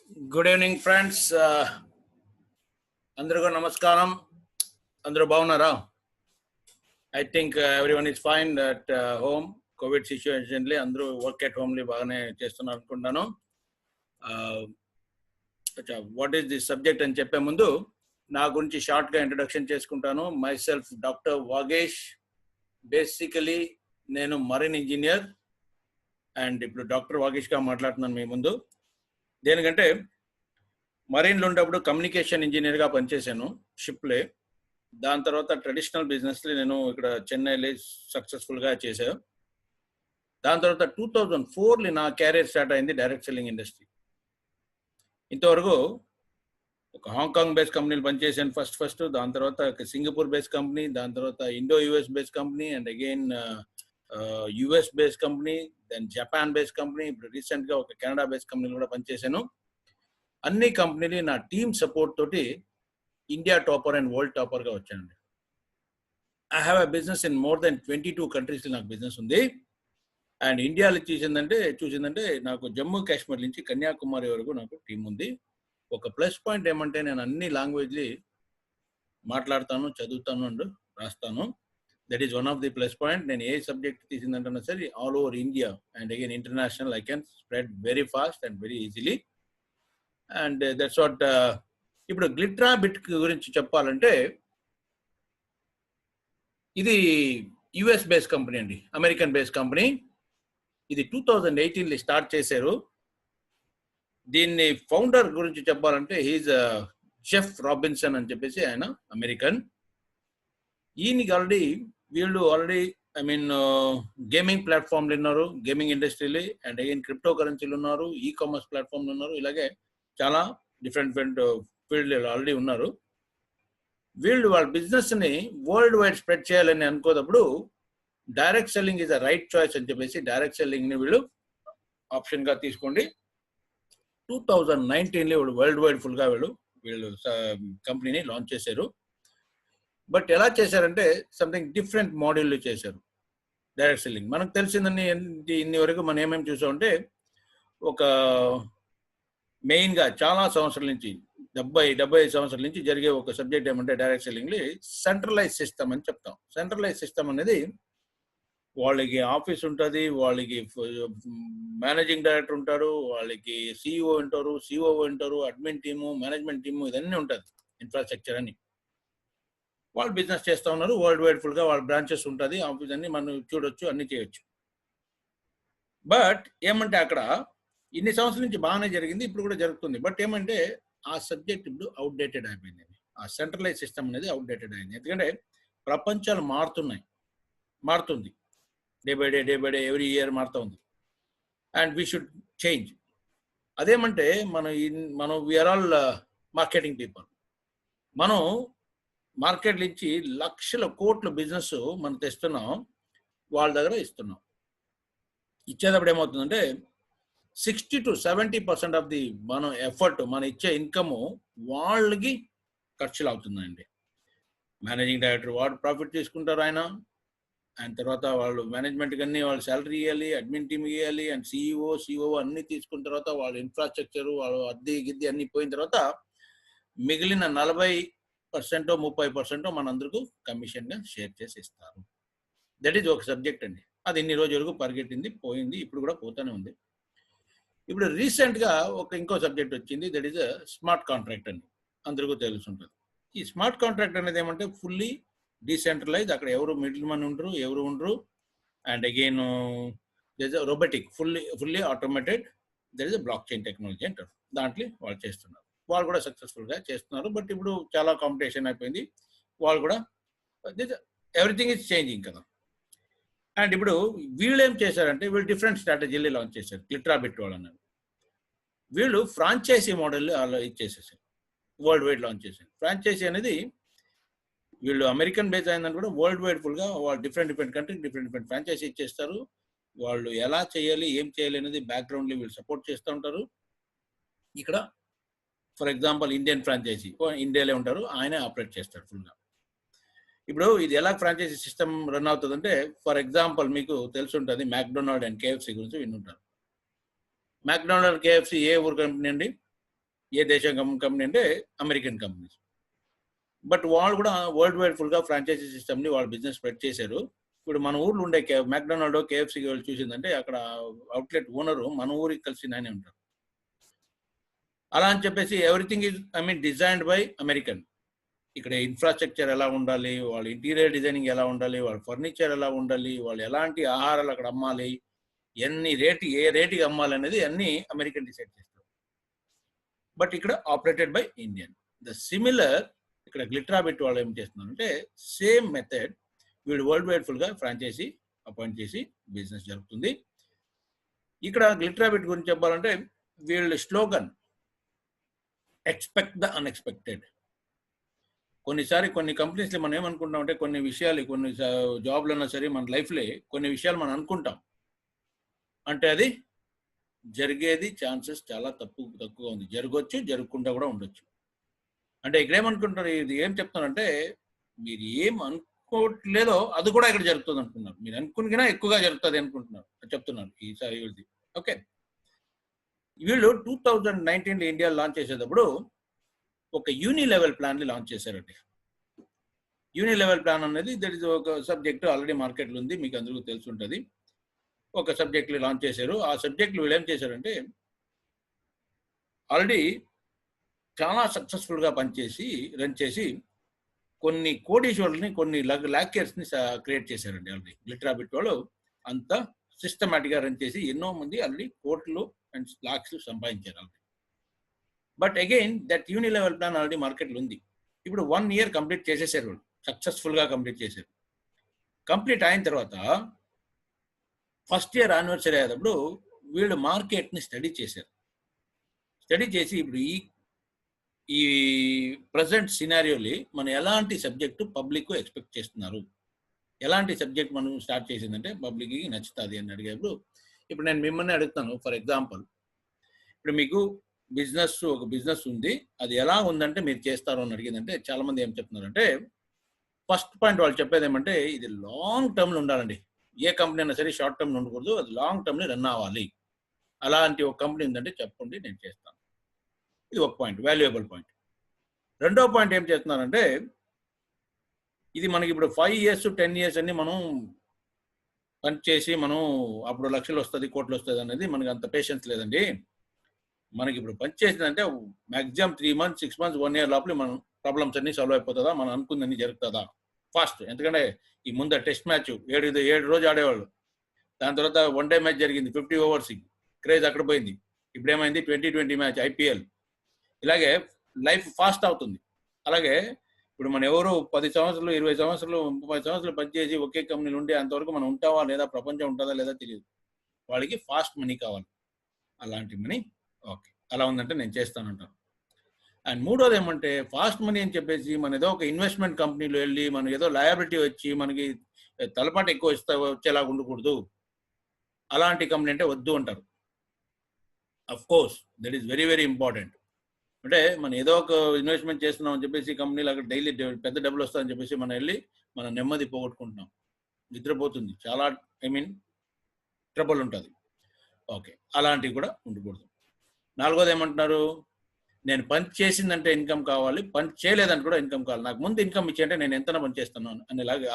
Good evening, friends. Andrigo namaskaram. Andru bagunara. I think everyone is fine at home. COVID situation li andru work at home li bagane chestunnaru anukuntanu. What is this subject అని చెప్పే ముందు నా గురించి short గా introduction చేసుకుంటాను. Myself doctor Vagesh. Basically నేను marine engineer and ఇప్పుడు doctor Vagesh గా మాట్లాడుతున్నాను మీ ముందు. దేనికంటే మరీన్లో ఉన్నప్పుడు కమ్యూనికేషన్ ఇంజనీర్గా పనిచేశాను షిప్లే. దాని తర్వాత ట్రెడిషనల్ బిజినెస్లో నేను ఇక్కడ చెన్నైలో సక్సెస్ఫుల్గా చేశాను. దాని తర్వాత 2004 నా క్యారియర్ స్టార్ట్ అయింది డైరెక్ట్ సెల్లింగ్ ఇండస్ట్రీ. ఇంతవరకు ఒక హాంకాంగ్ బేస్ కంపెనీలు పనిచేశాను ఫస్ట్. దాని తర్వాత సింగపూర్ బేస్ కంపెనీ, దాని తర్వాత Indo US base company and again US base company, then Japan base company, ఇప్పుడు రీసెంట్గా ఒక కెనడా బేస్ కంపెనీలు కూడా పనిచేశాను. అన్ని కంపెనీలు నా టీమ్ సపోర్ట్ తోటి ఇండియా టాపర్ అండ్ వరల్డ్ టాపర్గా వచ్చానండి. I have a business in more than 22 కంట్రీస్లో నాకు బిజినెస్ ఉంది. అండ్ ఇండియాలో చూసిందంటే నాకు జమ్మూ కాశ్మీర్ నుంచి కన్యాకుమారి వరకు నాకు టీం ఉంది. ఒక ప్లస్ పాయింట్ ఏమంటే నేను అన్ని లాంగ్వేజ్లు మాట్లాడతాను, చదువుతాను అండ్ రాస్తాను. That is one of the plus point. నేను ఏ సబ్జెక్ట్ తీసిందంటే సరే all over India and again international I can spread very fast and very easily. And that's what. ఇప్పుడు గ్లిట్రా బిట్ గురించి చెప్పాలంటే ఇది యుఎస్ బేస్ కంపెనీ అండి, అమెరికన్ బేస్ కంపెనీ. ఇది 2018లో start చేశారు. దీన్ని ఫౌండర్ గురించి చెప్పాలంటే హీజ్ జెఫ్ రాబిన్సన్ అని చెప్పేసి, ఆయన అమెరికన్. ఈయనకి వీళ్ళు ఆల్రెడీ గేమింగ్ ప్లాట్ఫామ్లు ఉన్నారు, గేమింగ్ ఇండస్ట్రీలు అండ్ అగైన్ క్రిప్టో కరెన్సీలు ఉన్నారు, ఈ కామర్స్ ప్లాట్ఫామ్లు ఉన్నారు, ఇలాగే చాలా డిఫరెంట్ ఫీల్డ్ ఆల్రెడీ ఉన్నారు. వీళ్ళు వాళ్ళ బిజినెస్ని వరల్డ్ వైడ్ స్ప్రెడ్ చేయాలని అనుకోనప్పుడు direct selling is a right choice అని చెప్పేసి డైరెక్ట్ సెల్లింగ్ని వీళ్ళు ఆప్షన్గా తీసుకోండి. 2019లో వీళ్ళు వరల్డ్ వైడ్ ఫుల్గా వీళ్ళు కంపెనీని లాంచ్ చేశారు. బట్ ఎలా చేశారంటే సంథింగ్ డిఫరెంట్ మోడల్లో చేశారు డైరెక్ట్ సెల్లింగ్. మనకు తెలిసిందని ఇన్ని వరకు మనం ఏమేమి చూసామంటే ఒక మెయిన్గా చాలా సంవత్సరాల నుంచి 75 సంవత్సరాల నుంచి జరిగే ఒక సబ్జెక్ట్ ఏమంటే డైరెక్ట్ సెల్లింగ్లో సెంట్రలైజ్ సిస్టమ్ అని చెప్తాం. సెంట్రలైజ్ సిస్టమ్ అనేది వాళ్ళకి ఆఫీస్ ఉంటుంది, వాళ్ళకి మేనేజింగ్ డైరెక్టర్ ఉంటారు, వాళ్ళకి సిఇఓ ఉంటారు, సిఓ ఉంటారు, అడ్మిన్ టీము, మేనేజ్మెంట్ టీము, ఇదన్నీ ఉంటుంది, ఇన్ఫ్రాస్ట్రక్చర్ అని. వాళ్ళు బిజినెస్ చేస్తూ ఉన్నారు వరల్డ్ వైడ్ ఫుల్గా. వాళ్ళ బ్రాంచెస్ ఉంటుంది, ఆఫీస్ అన్ని మనం చూడొచ్చు, అన్ని చేయొచ్చు. బట్ ఏమంటే అక్కడ ఇన్ని సంవత్సరాల నుంచి బాగానే జరిగింది, ఇప్పుడు కూడా జరుగుతుంది. బట్ ఏమంటే ఆ సబ్జెక్ట్ ఇప్పుడు అవుట్డేటెడ్ అయిపోయింది. ఆ సెంట్రలైజ్ సిస్టమ్ అనేది అవుట్డేటెడ్ అయింది. ఎందుకంటే ప్రపంచాలు మారుతుంది day by day every year మారుతూ ఉంది. And we should change. అదేమంటే మనం వీఆర్ ఆల్ మార్కెటింగ్ పీపుల్. మనం మార్కెట్ నుంచి లక్షల కోట్ల బిజినెస్ మనం తెస్తున్నాం, వాళ్ళ దగ్గర ఇస్తున్నాం. ఇచ్చేటప్పుడు ఏమవుతుందంటే 60 to 70% ఆఫ్ ది మనం ఎఫర్ట్, మన ఇచ్చే ఇన్కమ్ వాళ్ళకి ఖర్చులు అవుతుందండి. మేనేజింగ్ డైరెక్టర్ వాడు ప్రాఫిట్ తీసుకుంటారు ఆయన, అండ్ తర్వాత వాళ్ళు మేనేజ్మెంట్కి అన్ని వాళ్ళు శాలరీ ఇవ్వాలి, అడ్మిన్ టీమ్ ఇవ్వాలి, అండ్ సిఇఓ అన్ని తీసుకున్న తర్వాత వాళ్ళ ఇన్ఫ్రాస్ట్రక్చర్, వాళ్ళు అద్దె గిద్ది అన్ని పోయిన తర్వాత మిగిలిన 40% 30% మనందరికీ కమిషన్గా షేర్ చేసి ఇస్తారు. దట్ ఈజ్ ఒక సబ్జెక్ట్ అండి. అది ఇన్ని రోజులకు పరిగెట్టింది, పోయింది, ఇప్పుడు కూడా పోతూనే ఉంది. ఇప్పుడు రీసెంట్గా ఇంకో సబ్జెక్ట్ వచ్చింది, దట్ ఈజ్ స్మార్ట్ కాంట్రాక్ట్ అని అందరికీ తెలిసి ఉంటుంది. ఈ స్మార్ట్ కాంట్రాక్ట్ అనేది ఏమంటే ఫుల్లీ డీసెంట్రలైజ్, అక్కడ ఎవరు మిడిల్ మన్ ఉండరు, and again robotic, fully automated. That is block chain technology అంటారు. దాంట్లో వాళ్ళు చేస్తున్నారు, వాళ్ళు కూడా సక్సెస్ఫుల్గా చేస్తున్నారు. బట్ ఇప్పుడు చాలా కాంపిటీషన్ అయిపోయింది, వాళ్ళు కూడా ఎవ్రీథింగ్ ఈజ్ చేంజింగ్ కదా. అండ్ ఇప్పుడు వీళ్ళు ఏం చేశారంటే వీళ్ళు డిఫరెంట్ స్ట్రాటజీలు లాంచ్ చేశారు. గ్లిట్రా బిట్ వాళ్ళు అన్నారు. వీళ్ళు ఫ్రాంచైజీ మోడల్ ఇచ్చేసేసారు, వరల్డ్ వైడ్ లాంచ్ చేశారు. ఫ్రాంచైజీ అనేది వీళ్ళు అమెరికన్ బేస్ అయిందని కూడా వరల్డ్ వైడ్ ఫుల్గా వాళ్ళు డిఫరెంట్ కంట్రీ డిఫరెంట్ ఫ్రాంచైజీ ఇచ్చేస్తారు. వాళ్ళు ఎలా చేయాలి, ఏం చేయాలి అనేది బ్యాక్గ్రౌండ్లో వీళ్ళు సపోర్ట్ చేస్తూ ఉంటారు. ఇక్కడ ఫర్ ఎగ్జాంపుల్ ఇండియన్ ఫ్రాంచైజీ ఇండియాలో ఉంటారు, ఆయనే ఆపరేట్ చేస్తారు ఫుల్గా. ఇప్పుడు ఇది ఎలా ఫ్రాంచైజీ సిస్టమ్ రన్ అవుతుందంటే, ఫర్ ఎగ్జాంపుల్ మీకు తెలిసి ఉంటుంది మ్యాక్డొనాల్డ్ అండ్ కేఎఫ్సి గురించి వినుంటారు. మ్యాక్డొనాల్డ్ కేఎఫ్సి ఏ ఊరు కంపెనీ అండి? ఏ దేశం కంపెనీ అంటే అమెరికన్ కంపెనీస్. బట్ వాళ్ళు కూడా వరల్డ్ వైడ్ ఫుల్గా ఫ్రాంచైజీ సిస్టమ్ని వాళ్ళు బిజినెస్ స్ప్రెడ్ చేశారు. ఇప్పుడు మన ఊర్లో ఉండే మెక్డొనాల్డ్, కేఎఫ్సీకి వెళ్ళి చూసిందంటే అక్కడ అవుట్లెట్ ఓనరు మన ఊరికి కలిసి నానే ఉంటారు. అలా అని చెప్పేసి everything is designed by American. ఇక్కడ ఇన్ఫ్రాస్ట్రక్చర్ ఎలా ఉండాలి, వాళ్ళ ఇంటీరియర్ డిజైనింగ్ ఎలా ఉండాలి, వాళ్ళ ఫర్నిచర్ ఎలా ఉండాలి, వాళ్ళు ఎలాంటి ఆహారాలు అక్కడ అమ్మాలి, ఏ రేటుకి అమ్మాలి అనేది అన్ని అమెరికన్ డిసైడ్ చేస్తారు. బట్ ఇక్కడ operated by Indian. The similar ఇక్కడ గ్లిట్రాబిట్ వాళ్ళు ఏం చేస్తున్నారంటే సేమ్ మెథడ్ వీళ్ళు వరల్డ్ వైడ్ ఫుల్గా ఫ్రాంచైజీ అపాయింట్ చేసి బిజినెస్ జరుగుతుంది. ఇక్కడ గ్లిట్రాబిట్ గురించి చెప్పాలంటే వీళ్ళ స్లోగన్ ఎక్స్పెక్ట్ ద అన్ఎక్స్పెక్టెడ్. కొన్నిసారి కొన్ని కంపెనీస్లో మనం ఏమనుకుంటామంటే కొన్ని విషయాలు, కొన్ని జాబ్లు అన్నా సరే మన లైఫ్లో కొన్ని విషయాలు మనం అనుకుంటాం, అంటే అది జరిగేది ఛాన్సెస్ చాలా తక్కువగా ఉంది. జరగవచ్చు, జరగకుండా కూడా ఉండొచ్చు. అంటే ఇక్కడ ఏమనుకుంటారు, ఇది ఏం చెప్తానంటే మీరు ఏం అనుకోవట్లేదో అది కూడా ఇక్కడ జరుగుతుంది అనుకున్నారు. మీరు అనుకున్నా ఎక్కువగా జరుగుతుంది అనుకుంటున్నారు చెప్తున్నారు ఈసారి వీళ్ళది. ఓకే, వీళ్ళు 2019 ఇండియా లాంచ్ చేసేటప్పుడు ఒక యూని లెవెల్ ప్లాన్ని లాంచ్ చేశారండి. యూని లెవెల్ ప్లాన్ అనేది దట్ ఇస్ ఒక సబ్జెక్ట్ ఆల్రెడీ మార్కెట్లో ఉంది, మీకు అందరికీ తెలిసి ఉంటుంది. ఒక సబ్జెక్ట్లు లాంచ్ చేశారు. ఆ సబ్జెక్ట్లు వీళ్ళు ఏం చేశారంటే ఆల్రెడీ చాలా సక్సెస్ఫుల్గా పనిచేసి రన్ చేసి కొన్ని కోటీశ్వరుల్ని, కొన్ని ల్యాకర్స్ని క్రియేట్ చేశారండి. ఆల్రెడీ గ్లిట్రాబిట్ వాళ్ళు అంత సిస్టమేటిక్గా రన్ చేసి ఎన్నో మంది ఆల్రెడీ కోట్లు అండ్ లాక్స్ సంపాదించారు already. But again that uni level plan already మార్కెట్లో ఉంది. ఇప్పుడు 1 year కంప్లీట్ చేసేసారు, వాళ్ళు సక్సెస్ఫుల్గా కంప్లీట్ చేశారు. కంప్లీట్ అయిన తర్వాత ఫస్ట్ ఇయర్ యానివర్సరీ అయ్యేటప్పుడు వీళ్ళు మార్కెట్ని స్టడీ చేశారు. స్టడీ చేసి ఇప్పుడు ఈ ప్రజెంట్ సినారియోని మనం ఎలాంటి సబ్జెక్టు పబ్లిక్ ఎక్స్పెక్ట్ చేస్తున్నారు, ఎలాంటి సబ్జెక్ట్ మనం స్టార్ట్ చేసిందంటే పబ్లిక్కి నచ్చుతుంది అని అడిగేప్పుడు, ఇప్పుడు నేను మిమ్మల్ని అడుగుతాను. ఫర్ ఎగ్జాంపుల్, ఇప్పుడు మీకు ఒక బిజినెస్ ఉంది, అది ఎలా ఉందంటే మీరు చేస్తారు అని అడిగిందంటే చాలామంది ఏం చెప్తున్నారంటే ఫస్ట్ పాయింట్ వాళ్ళు చెప్పేది ఏమంటే ఇది లాంగ్ టర్మ్లో ఉండాలండి. ఏ కంపెనీ అయినా సరే షార్ట్ టర్మ్ ఉండకూడదు, అది లాంగ్ టర్మ్లో రన్ అవ్వాలి. అలాంటి ఒక కంపెనీ ఉందంటే చెప్పండి, నేను చేస్తాను. ఇది ఒక పాయింట్, వాల్యుయబుల్ పాయింట్. రెండో పాయింట్ ఏం చేస్తున్నారంటే ఇది మనకి ఇప్పుడు 5 years 10 years అన్ని మనం పనిచేసి మనం అప్పుడు లక్షలు వస్తుంది, కోట్లు వస్తుంది అనేది మనకి అంత పేషెన్స్ లేదండి. మనకి ఇప్పుడు పని చేసిందంటే మ్యాక్సిమం 3 months 6 months 1 year లోపల మనం ప్రాబ్లమ్స్ అన్ని సాల్వ్ అయిపోతుందా, మనం అనుకుందని జరుగుతుందా ఫాస్ట్. ఎందుకంటే ఈ ముందు టెస్ట్ మ్యాచ్ 7 రోజు ఆడేవాళ్ళు, దాని తర్వాత 1 day మ్యాచ్ జరిగింది 50 overs, క్రేజ్ అక్కడ పోయింది. ఇప్పుడు ఏమైంది 2020 మ్యాచ్ IPL. ఇలాగే లైఫ్ ఫాస్ట్ అవుతుంది. అలాగే ఇప్పుడు మనం ఎవరు 10 సంవత్సరాలు 20 సంవత్సరాలు 30 సంవత్సరాలు పనిచేసి ఒకే కంపెనీలు ఉంటే అంతవరకు మనం ఉంటావా లేదా, ప్రపంచం ఉంటుందా లేదా తెలియదు. వాళ్ళకి ఫాస్ట్ మనీ కావాలి, అలాంటి మనీ ఓకే అలా ఉందంటే నేను చేస్తానంటాను. అండ్ మూడోది ఏమంటే ఫాస్ట్ మనీ అని చెప్పేసి మన ఏదో ఒక ఇన్వెస్ట్మెంట్ కంపెనీలో వెళ్ళి మనకి ఏదో లయబిలిటీ వచ్చి మనకి తలపాటు ఎక్కువ వచ్చేలాగా ఉండకూడదు, అలాంటి కంపెనీ అంటే వద్దు అంటారు. Of course that is very very important. అంటే మనం ఏదో ఒక ఇన్వెస్ట్మెంట్ చేస్తున్నాం అని చెప్పేసి కంపెనీలు అక్కడ డైలీ పెద్ద డబ్బులు వస్తాయని చెప్పేసి మనం వెళ్ళి మనం నెమ్మది పోగొట్టుకుంటున్నాం, నిద్రపోతుంది, చాలా ట్రబుల్ ఉంటుంది. ఓకే, అలాంటివి కూడా ఉండకూడదు. నాలుగోది ఏమంటున్నారు, నేను పని చేసిందంటే ఇన్కమ్ కావాలి, పని చేయలేదంటే కూడా ఇన్కమ్ కావాలి, నాకు ముందు ఇన్కమ్ ఇచ్చేయంటే నేను ఎంత పని చేస్తున్నాను అనేలాగా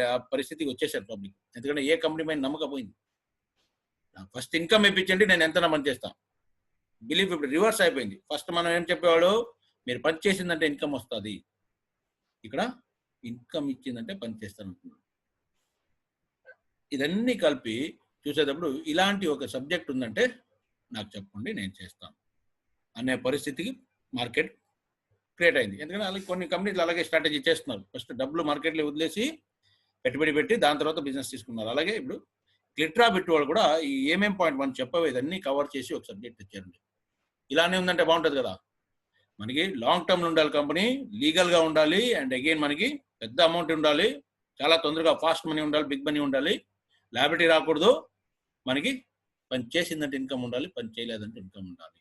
ఆ పరిస్థితికి వచ్చేసారు పబ్లిక్. ఎందుకంటే ఏ కంపెనీ పైన నమ్మకపోయింది. నాకు ఫస్ట్ ఇన్కమ్ ఇప్పించండి, నేను ఎంత పని చేస్తాను. బిలీఫ్ ఇప్పుడు రివర్స్ అయిపోయింది. ఫస్ట్ మనం ఏం చెప్పేవాడు, మీరు పని చేసిందంటే ఇన్కమ్ వస్తుంది, ఇక్కడ ఇన్కమ్ ఇచ్చిందంటే పని చేస్తాను అంటున్నాడు. ఇదన్నీ కలిపి చూసేటప్పుడు ఇలాంటి ఒక సబ్జెక్ట్ ఉందంటే నాకు చెప్పండి, నేను చేస్తాను అనే పరిస్థితికి మార్కెట్ క్రియేట్ అయింది. ఎందుకంటే అలాగే కొన్ని కంపెనీలు అలాగే స్ట్రాటజీ చేస్తున్నారు. ఫస్ట్ డబ్బులు మార్కెట్లో వదిలేసి పెట్టుబడి పెట్టి దాని తర్వాత బిజినెస్ తీసుకున్నారు. అలాగే ఇప్పుడు గ్లిట్రాబిట్ వాళ్ళు కూడా ఈ ఏమేం పాయింట్ మనం చెప్పేదన్నీ కవర్ చేసి ఒక సబ్జెక్ట్ తెచ్చారండి. ఇలానే ఉందంటే బాగుంటుంది కదా. మనకి లాంగ్ టర్మ్లో ఉండాలి, కంపెనీ లీగల్గా ఉండాలి, అండ్ అగైన్ మనకి పెద్ద అమౌంట్ ఉండాలి, చాలా తొందరగా ఫాస్ట్ మనీ ఉండాలి, బిగ్ మనీ ఉండాలి, లయబిలిటీ రాకూడదు, మనకి పని చేసిందంటే ఇన్కమ్ ఉండాలి, పని చేయలేదంటే ఇన్కమ్ ఉండాలి.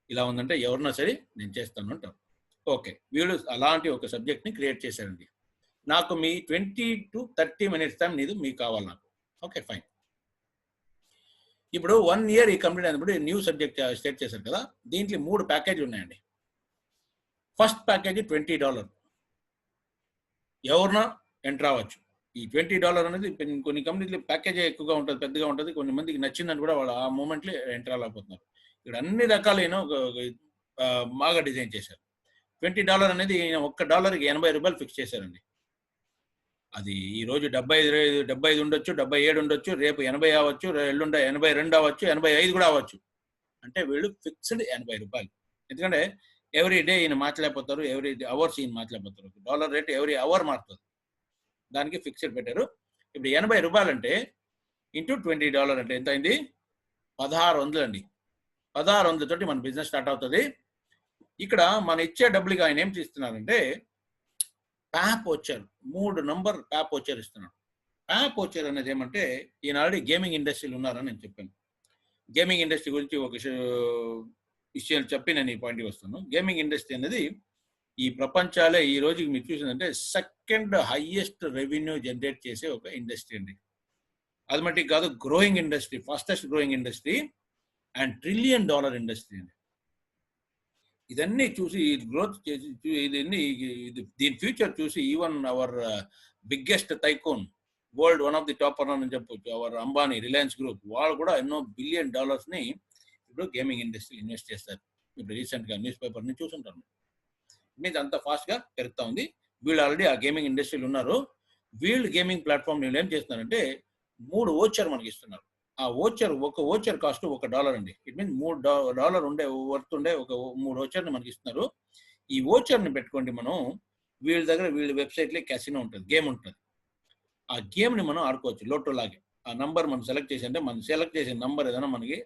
ఇలా ఉందంటే ఎవరన్నా సరే నేను చేస్తాను అంటారు. ఓకే, వీళ్ళు అలాంటి ఒక సబ్జెక్ట్ని క్రియేట్ చేశారండి. నాకు మీ 20 to 30 minutes టైం నీది మీకు కావాలి నాకు. Okay fine. ఇప్పుడు 1 year ఈ కంప్లీట్ అయినప్పుడు న్యూ సబ్జెక్ట్ స్టేట్ చేశారు కదా, దీంట్లో 3 ప్యాకేజీలు ఉన్నాయండి. First package $20. ఎవరన్నా ఎంటర్ అవ్వచ్చు. ఈ $20 అనేది కొన్ని కంపెనీలు ప్యాకేజీ ఎక్కువగా ఉంటుంది, పెద్దగా ఉంటుంది. కొన్ని మందికి నచ్చిందని కూడా వాళ్ళు ఆ మూమెంట్లో ఎంటర్ అవ్వలేకపోతున్నారు. ఇక్కడ అన్ని రకాలైన బాగా డిజైన్ చేశారు. $20 అనేది $1కి $80 ఫిక్స్ చేశారండి. అది ఈ రోజు 75 ఉండొచ్చు, 77 ఉండొచ్చు, రేపు 80 అవ్వచ్చు, ఎల్లుండి 82 అవ్వచ్చు, 85 కూడా అవ్వచ్చు. అంటే వీళ్ళు ఫిక్స్డ్ $80. ఎందుకంటే ఎవ్రీ డే ఈయన మార్చలేకపోతారు, ఎవ్రీ అవర్స్ ఈయన మార్చలేకపోతారు. డాలర్ రేట్ ఎవ్రీ అవర్ మారుతుంది, దానికి ఫిక్స్డ్ పెట్టారు. ఇప్పుడు $80 అంటే ఇంటూ $20 అంటే ఎంత అయింది? 1600 అండి. 1600 తోటి మన బిజినెస్ స్టార్ట్ అవుతుంది. ఇక్కడ మన ఇచ్చే డబ్బులకి ఆయన ఏం చేస్తున్నారంటే ప్యాప్ వచ్చారు, 3 నంబర్ ప్యాప్ వచ్చారు ఇస్తున్నాడు. ప్యాప్ వచ్చారు అనేది ఏమంటే ఈయన ఆల్రెడీ గేమింగ్ ఇండస్ట్రీలో ఉన్నారని నేను చెప్పాను. గేమింగ్ ఇండస్ట్రీ గురించి ఒక విషయం చెప్పి నేను ఈ పాయింట్కి వస్తాను. గేమింగ్ ఇండస్ట్రీ అనేది ఈ ప్రపంచాలే ఈ రోజుకి మీరు చూసిందంటే సెకండ్ హైయెస్ట్ రెవెన్యూ జనరేట్ చేసే ఒక ఇండస్ట్రీ అండి. అది మట్టికి కాదు, growing industry, fastest growing industry and $1 trillion industry అండి. ఇదన్నీ చూసి గ్రోత్ చేసి దీని ఫ్యూచర్ చూసి even hour biggest tycoon world one of the top అని చెప్పొచ్చు, అవర్ అంబానీ, రిలయన్స్ గ్రూప్, వాళ్ళు కూడా ఎన్నో $1 billion ఇప్పుడు గేమింగ్ ఇండస్ట్రీ ఇన్వెస్ట్ చేస్తారు. ఇప్పుడు రీసెంట్గా న్యూస్ పేపర్ని చూసుంటాను. మీన్స్ అంత ఫాస్ట్గా పెరుగుతూ ఉంది. వీళ్ళు ఆల్రెడీ ఆ గేమింగ్ ఇండస్ట్రీలు ఉన్నారు. వీళ్ళు గేమింగ్ ప్లాట్ఫామ్ వీళ్ళు ఏం చేస్తున్నారంటే 3 ఓచర్ మనకి ఇస్తున్నారు. ఆ ఓచర్, ఒక ఓచర్ కాస్ట్ $1 అండి. ఇట్ మీన్స్ $3 ఉండే వర్త్ ఉండే ఒక 3 ఓచర్ని మనకి ఇస్తున్నారు. ఈ ఓచర్ని పెట్టుకోండి మనం, వీళ్ళ దగ్గర వీళ్ళ వెబ్సైట్లో క్యాసినో ఉంటుంది, గేమ్ ఉంటుంది. ఆ గేమ్ని మనం ఆడుకోవచ్చు లోటో లాగే. ఆ నంబర్ మనం సెలెక్ట్ చేసి, అంటే మనం సెలెక్ట్ చేసిన నంబర్ ఏదైనా మనకి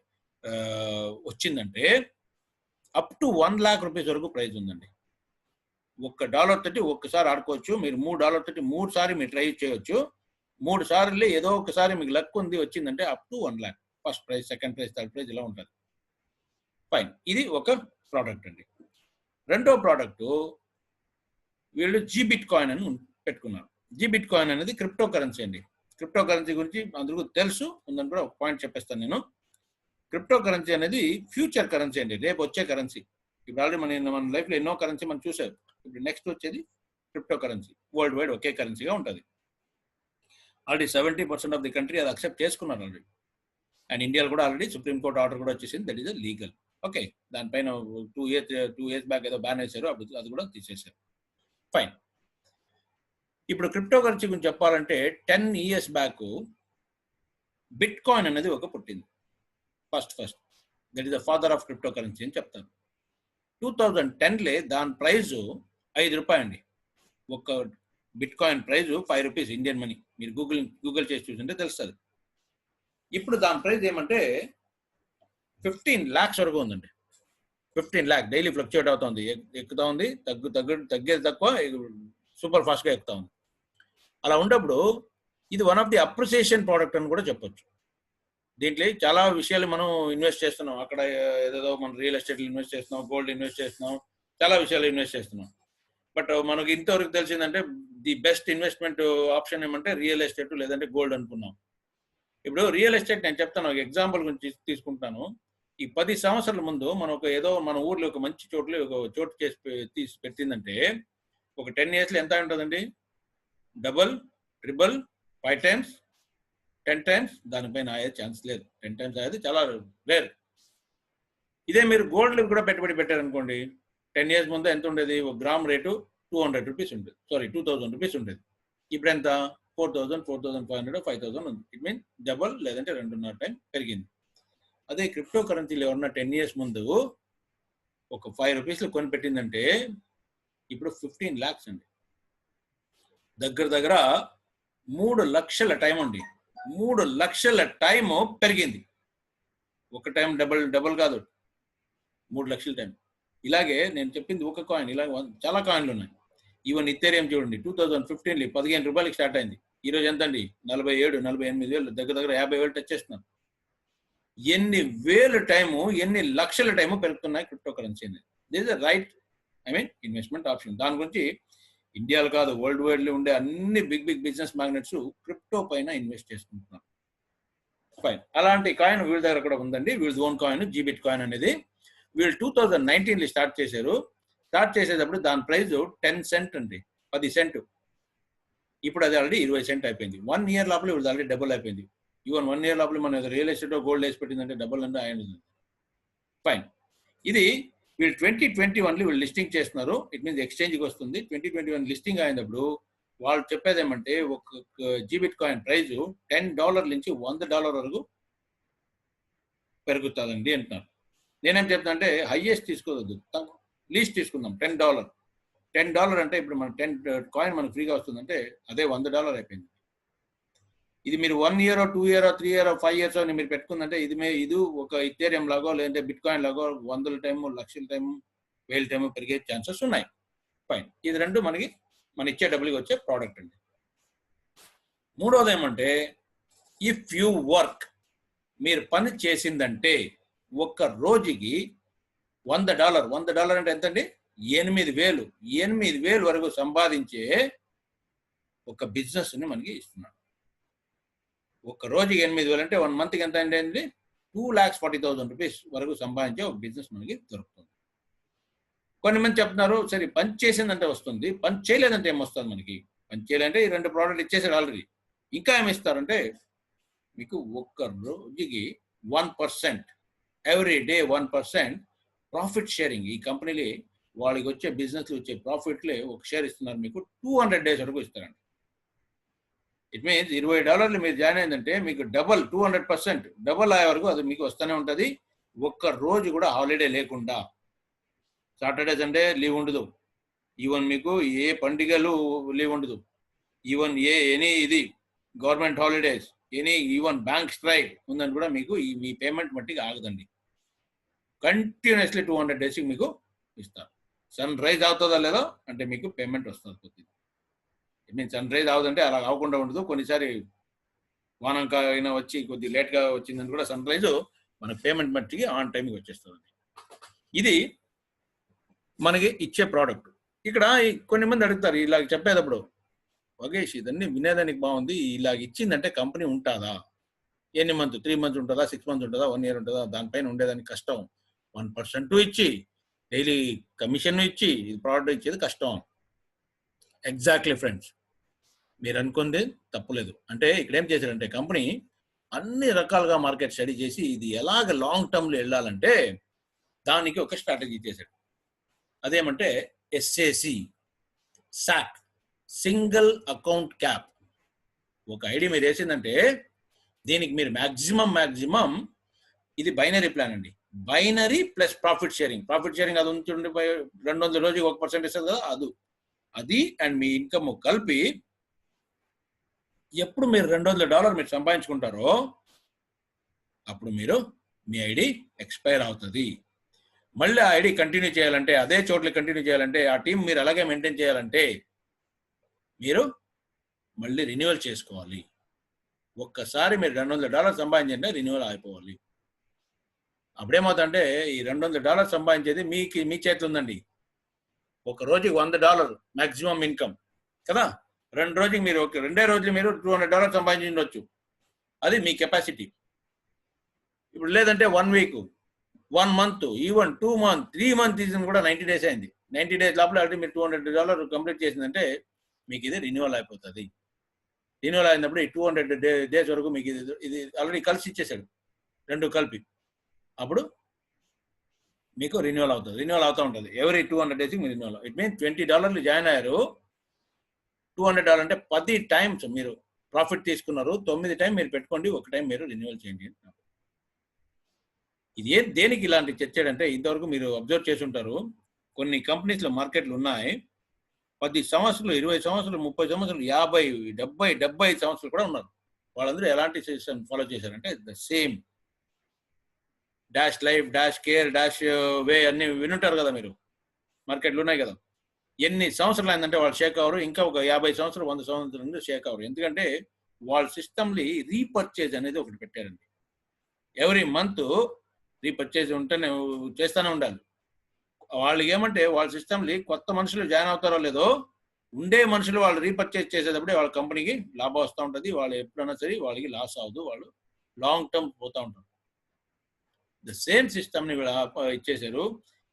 వచ్చిందంటే అప్ టు $1 lakh వరకు ప్రైజ్ ఉందండి. $1 తోటి ఒక్కసారి ఆడుకోవచ్చు. మీరు $3 తోటి 3 సార్లు మీరు ట్రై చేయొచ్చు. 3 సార్లు ఏదో ఒకసారి మీకు లక్ ఉంది వచ్చిందంటే up to $1 lakh. First prize, second prize, third prize ఇలా ఉంటుంది. ఫైన్, ఇది ఒక ప్రోడక్ట్ అండి. రెండో ప్రోడక్ట్ వీళ్ళు జీబిట్ కాయిన్ అని పెట్టుకున్నారు. జీబిట్ కాయిన్ అనేది క్రిప్టో కరెన్సీ అండి. క్రిప్టో కరెన్సీ గురించి అందరికీ తెలుసు, ఉందని కూడా ఒక పాయింట్ చెప్పేస్తాను నేను. క్రిప్టో కరెన్సీ అనేది ఫ్యూచర్ కరెన్సీ అండి, రేపు వచ్చే కరెన్సీ. ఇప్పుడు ఆల్రెడీ మన లైఫ్లో ఎన్నో కరెన్సీ మనం చూసాం. ఇప్పుడు నెక్స్ట్ వచ్చేది క్రిప్టో కరెన్సీ. వరల్డ్ వైడ్ ఒకే కరెన్సీగా ఉంటుంది. ఆల్రెడీ 70% ఆఫ్ ది కంట్రీ అది అక్సెప్ట్ చేసుకున్నారు ఆల్రెడీ. అండ్ ఇండియాలో కూడా ఆల్రెడీ సుప్రీంకోర్టు ఆర్డర్ కూడా వచ్చేసింది, దట్ ఈస్ లీగల్. ఓకే, దానిపైన 2 years బ్యాక్ ఏదో బ్యాన్ వేశారు, అప్పుడు అది కూడా తీసేశారు. ఫైన్. ఇప్పుడు క్రిప్టో కరెన్సీ గురించి చెప్పాలంటే 10 years బ్యాక్ బిట్ కాయిన్ అనేది ఒక పుట్టింది. First that is the father of cryptocurrency అని చెప్తారు. 2010లో దాని ప్రైజు ₹5 అండి. ఒక bitcoin price ₹5 Indian money. మీరు గూగుల్ చేసి చూస్తుంటే తెలుస్తుంది. ఇప్పుడు దాని ప్రైజ్ ఏమంటే 15 lakhs వరకు ఉందండి. 15 lakh డైలీ ఫ్లక్చుయేట్ అవుతుంది, ఎక్కుతా ఉంది, తగ్గేది తక్కువ, సూపర్ ఫాస్ట్గా ఎక్కుతా ఉంది. అలా ఉన్నప్పుడు ఇది one of the appreciation product అని కూడా చెప్పొచ్చు. దీంట్లో చాలా విషయాలు మనం ఇన్వెస్ట్ చేస్తున్నాం. అక్కడ ఏదో మనం రియల్ ఎస్టేట్లో ఇన్వెస్ట్ చేస్తున్నాం, గోల్డ్ ఇన్వెస్ట్ చేస్తున్నాం, చాలా విషయాలు ఇన్వెస్ట్ చేస్తున్నాం. బట్ మనకు ఇంతవరకు తెలిసిందంటే ది బెస్ట్ ఇన్వెస్ట్మెంట్ ఆప్షన్ ఏమంటే రియల్ ఎస్టేట్ లేదంటే గోల్డ్ అనుకున్నాం. ఇప్పుడు రియల్ ఎస్టేట్ నేను చెప్తాను, ఒక ఎగ్జాంపుల్ గురించి తీసుకుంటాను. ఈ 10 సంవత్సరాల ముందు మనం మన ఊర్లో ఒక మంచి చోటు తీసి పెట్టిందంటే ఒక 10 yearsలో ఎంత ఉంటుందండి? డబల్, ట్రిబుల్, 5 times, 10 times దానిపైన అయ్యే ఛాన్స్ లేదు. 10 times అయ్యేది చాలా రేర్. ఇదే మీరు గోల్డ్ కూడా పెట్టుబడి పెట్టారనుకోండి, 10 years ముందు ఎంత ఉండేది? ఒక గ్రామ్ రేటు ₹200 ఉండేది, సారీ ₹2000 ఉండేది. ఇప్పుడు ఎంత? 4000, 4500, 5000 ఉంది. ఇట్ మీన్స్ డబల్ లేదంటే 2.5 times పెరిగింది. అదే క్రిప్టో కరెన్సీలో ఉన్న 10 years ముందు ఒక ₹5 కొని పెట్టిందంటే ఇప్పుడు 15 lakhs అండి. దగ్గర 3 లక్షల టైం అండి. 3 లక్షల టైము పెరిగింది. ఒక టైం డబల్ కాదు, 3 లక్షల టైం. ఇలాగే నేను చెప్పింది ఒక కాయిన్, ఇలాగే చాలా కాయిన్లు ఉన్నాయి. ఈవెన్ ఇథేరియం చూడండి, 2015లో ₹15 స్టార్ట్ అయింది. ఈరోజు ఎంత అండి? 47, 48 వేలు, దగ్గర 50,000 టచ్ చేస్తున్నారు. ఎన్ని వేల టైము, ఎన్ని లక్షల టైము పెరుగుతున్నాయి క్రిప్టో కరెన్సీ అనేది. This is right investment option. దాని గురించి ఇండియాలో కాదు, వరల్డ్ వైడ్లో ఉండే అన్ని బిగ్ బిజినెస్ మ్యాగ్నెట్స్ క్రిప్టో పైన ఇన్వెస్ట్ చేసుకుంటున్నారు. ఫైన్. అలాంటి కాయిన్ వీళ్ళ దగ్గర కూడా ఉందండి. వీళ్ళ ఓన్ కాయిన్ జీబిట్ కాయిన్ అనేది. వీళ్ళు 2019లో స్టార్ట్ చేశారు. స్టార్ట్ చేసేటప్పుడు దాని ప్రైస్ 10 సెంట్ అండి, 10 సెంట్. ఇప్పుడు అది ఆల్రెడీ 20 సెంట్ అయిపోయింది. 1 ఇయర్ లోపల ఇప్పుడు ఆల్రెడీ డబుల్ అయిపోయింది. ఈవెన్ 1 ఇయర్ లోపల మన రియల్ ఎస్టేట్ గోల్డ్ వేసి పెట్టిందంటే డబుల్ అంటే అయింది. ఫైన్. ఇది వీళ్ళు 2021లో వీళ్ళు లిస్టింగ్ చేస్తున్నారు. ఇట్ మీన్స్ ఎక్స్చేంజ్కి వస్తుంది. 2021 లిస్టింగ్ అయినప్పుడు వాళ్ళు చెప్పేది ఏమంటే ఒక్కొక్క జీబిట్ కాయిన్ ప్రైస్ $10 నుంచి $100 వరకు పెరుగుతుందండి అంటున్నారు. నేనేం చెప్తున్నా అంటే హైయెస్ట్ తీసుకోవద్దు, లీస్ట్ తీసుకుందాం. $10 అంటే ఇప్పుడు మన 10 కాయిన్ మనకు ఫ్రీగా వస్తుందంటే అదే $100 అయిపోయింది. ఇది మీరు 1 ఇయర్ 2 ఇయర్ 3 ఇయర్ 5 ఇయర్స్ అని మీరు పెట్టుకుందంటే ఇది ఒక ఇథేరియం లాగో లేదంటే బిట్ కాయిన్ లాగో 100 టైము, లక్షల టైము, 1000 టైము పెరిగే ఛాన్సెస్ ఉన్నాయి. ఫైన్. ఇది రెండు మనకి మన ఇచ్చే డబ్బులకి వచ్చే ప్రోడక్ట్ అండి. మూడోది ఏమంటే ఇఫ్ యూ వర్క్, మీరు పని చేసిందంటే ఒక్క రోజుకి $100 అంటే ఎంతండి? 8,000 వరకు సంపాదించే ఒక బిజినెస్ ని మనకి ఇస్తున్నాడు. ఒక రోజుకి 8,000 అంటే 1 మంత్కి ఎంత అండి? 2,40,000 రూపీస్ వరకు సంపాదించే ఒక బిజినెస్ మనకి దొరుకుతుంది. కొన్ని మంది చెప్తున్నారు సరే పని చేసిందంటే వస్తుంది, పని చేయలేదంటే ఏమొస్తుంది మనకి? పని చేయాలంటే ఈ 2 ప్రోడక్ట్ ఇచ్చేసారు ఆల్రెడీ. ఇంకా ఏమి ఇస్తారంటే మీకు ఒక్క రోజుకి 1%, ఎవ్రీ డే 1% ప్రాఫిట్ షేరింగ్. ఈ కంపెనీలు వాళ్ళకి వచ్చే బిజినెస్లు వచ్చే ప్రాఫిట్లే ఒక షేర్ ఇస్తున్నారు మీకు. 200 డేస్ వరకు ఇస్తారండి. ఇట్ మీన్స్ $20 మీరు జాయిన్ అయిందంటే మీకు డబల్ 200% డబల్ అయ్యే వరకు అది మీకు వస్తూనే ఉంటుంది. ఒక్క రోజు కూడా హాలిడే లేకుండా. సాటర్డే సండే లీవ్ ఉండదు. ఈవెన్ మీకు ఏ పండుగలు లీవ్ ఉండదు. ఈవెన్ ఎనీ ఇది government holidays, even bank strike ఉందని కూడా మీకు మీ పేమెంట్ మట్టికి ఆగదండి. కంటిన్యూస్లీ 200 డేస్కి మీకు ఇస్తారు. సన్ రైజ్ అవుతుందా లేదో అంటే మీకు పేమెంట్ వస్తుంది కొద్దిగా. ఇట్ మీన్స్ సన్ రైజ్ అవుతుందంటే అలా అవ్వకుండా ఉండదు. కొన్నిసారి వానంక అయినా వచ్చి కొద్ది లేట్గా వచ్చిందని కూడా సన్ రైజ్ మన పేమెంట్ మట్టికి ఆన్ టైంకి వచ్చేస్తుంది. ఇది మనకి ఇచ్చే ప్రోడక్ట్. ఇక్కడ కొన్ని మంది అడుగుతారు ఇలాగ చెప్పేటప్పుడు, వగేష్ ఇదన్నీ వినేదానికి బాగుంది, ఇలాగ ఇచ్చిందంటే కంపెనీ ఉంటుందా? ఎన్ని మంత్? 3 మంత్స్ ఉంటుందా, 6 మంత్స్ ఉంటుందా, 1 ఇయర్ ఉంటుందా? దానిపైన ఉండేదానికి కష్టం. 1% ఇచ్చి డైలీ కమిషన్ ఇచ్చి ఇది ప్రోడక్ట్ ఇచ్చేది కష్టం. ఎగ్జాక్ట్లీ ఫ్రెండ్స్, మీరు అనుకుంది తప్పులేదు. అంటే ఇక్కడ ఏం చేశారంటే కంపెనీ అన్ని రకాలుగా మార్కెట్ స్టడీ చేసి ఇది ఎలాగ లాంగ్ టర్మ్లో వెళ్ళాలంటే దానికి ఒక స్ట్రాటజీ చేశాడు. అదేమంటే SAC, సింగిల్ అకౌంట్ క్యాప్. ఒక ఐడి మీరు వేసిందంటే దీనికి మీరు మ్యాక్సిమం ఇది బైనరీ ప్లాన్ అండి. Binary plus profit sharing. అది ఉంటుండే 200 రోజుకి 1% ఇస్తుంది కదా, అది అండ్ మీ ఇన్కమ్ కలిపి ఎప్పుడు మీరు $200 మీరు సంపాదించుకుంటారో అప్పుడు మీరు మీ ఐడి ఎక్స్పైర్ అవుతుంది. మళ్ళీ ఆ ఐడి కంటిన్యూ చేయాలంటే, అదే చోట్ల కంటిన్యూ చేయాలంటే, ఆ టీం మీరు అలాగే మెయింటైన్ చేయాలంటే మీరు మళ్ళీ రెన్యువల్ చేసుకోవాలి. ఒక్కసారి మీరు $200 సంపాదించంటే రెన్యువల్ అయిపోవాలి. అప్పుడేమవుతుందంటే ఈ $200 సంపాదించేది మీ చేతిలో ఉందండి. ఒక రోజుకి $100 మ్యాక్సిమం ఇన్కమ్ కదా. రెండే రోజులు మీరు $200 సంపాదించవచ్చు. అది మీ కెపాసిటీ. ఇప్పుడు లేదంటే 1 week, 1 month, even 2 month, 3 month తీసిన కూడా 90 డేస్ అయింది. 90 డేస్ లోపల ఆల్రెడీ మీరు $200 కంప్లీట్ చేసిందంటే మీకు ఇది రెన్యువల్ అయిపోతుంది. రెన్యువల్ అయినప్పుడు ఈ 200 డేస్ వరకు మీకు ఇది ఆల్రెడీ కలిసి ఇచ్చేసాడు, 2 కలిపి. అప్పుడు మీకు రెన్యువల్ అవుతుంది. రెన్యువల్ అవుతూ ఉంటుంది ఎవ్రీ 200 డేస్కి మీరు రెన్యువల్. ఇట్ మీన్స్ $20 జాయిన్ అయ్యారు, $200 అంటే 10 టైమ్స్ మీరు ప్రాఫిట్ తీసుకున్నారు. 9 టైం మీరు పెట్టుకోండి, 1 టైం మీరు రెన్యువల్ చేయండి. ఇది దేనికి ఇలాంటి చర్చాడంటే, ఇంతవరకు మీరు అబ్జర్వ్ చేసి ఉంటారు కొన్ని కంపెనీస్లో మార్కెట్లు ఉన్నాయి 10 సంవత్సరాలు, 20 సంవత్సరాలు, 30 సంవత్సరాలు, 50, 70, 75 సంవత్సరాలు కూడా ఉన్నారు. వాళ్ళందరూ ఎలాంటి సిస్టమ్ ఫాలో చేశారంటే the same dash life, dash care, dash way అన్ని వినుంటారు కదా మీరు. మార్కెట్లు ఉన్నాయి కదా. ఎన్ని సంవత్సరాలు అయిందంటే వాళ్ళు షేక్ అవ్వరు. ఇంకా ఒక 50 సంవత్సరాలు, 100 సంవత్సరాల నుండి షేక్ అవ్వరు. ఎందుకంటే వాళ్ళ సిస్టమ్ని రీపర్చేజ్ అనేది ఒకటి పెట్టారండి. ఎవ్రీ మంత్ రీపర్చేజ్ ఉంటేనే చేస్తూనే ఉండాలి. వాళ్ళకి ఏమంటే వాళ్ళ సిస్టమ్ని కొత్త మనుషులు జాయిన్ అవుతారో లేదో, ఉండే మనుషులు వాళ్ళు రీపర్చేజ్ చేసేటప్పుడే వాళ్ళ కంపెనీకి లాభం వస్తూ ఉంటుంది. వాళ్ళు ఎప్పుడైనా సరే వాళ్ళకి లాస్ అవ్వదు. వాళ్ళు లాంగ్ టర్మ్ పోతూ ఉంటారు. ద సేమ్ సిస్టమ్ని ఇచ్చేసారు.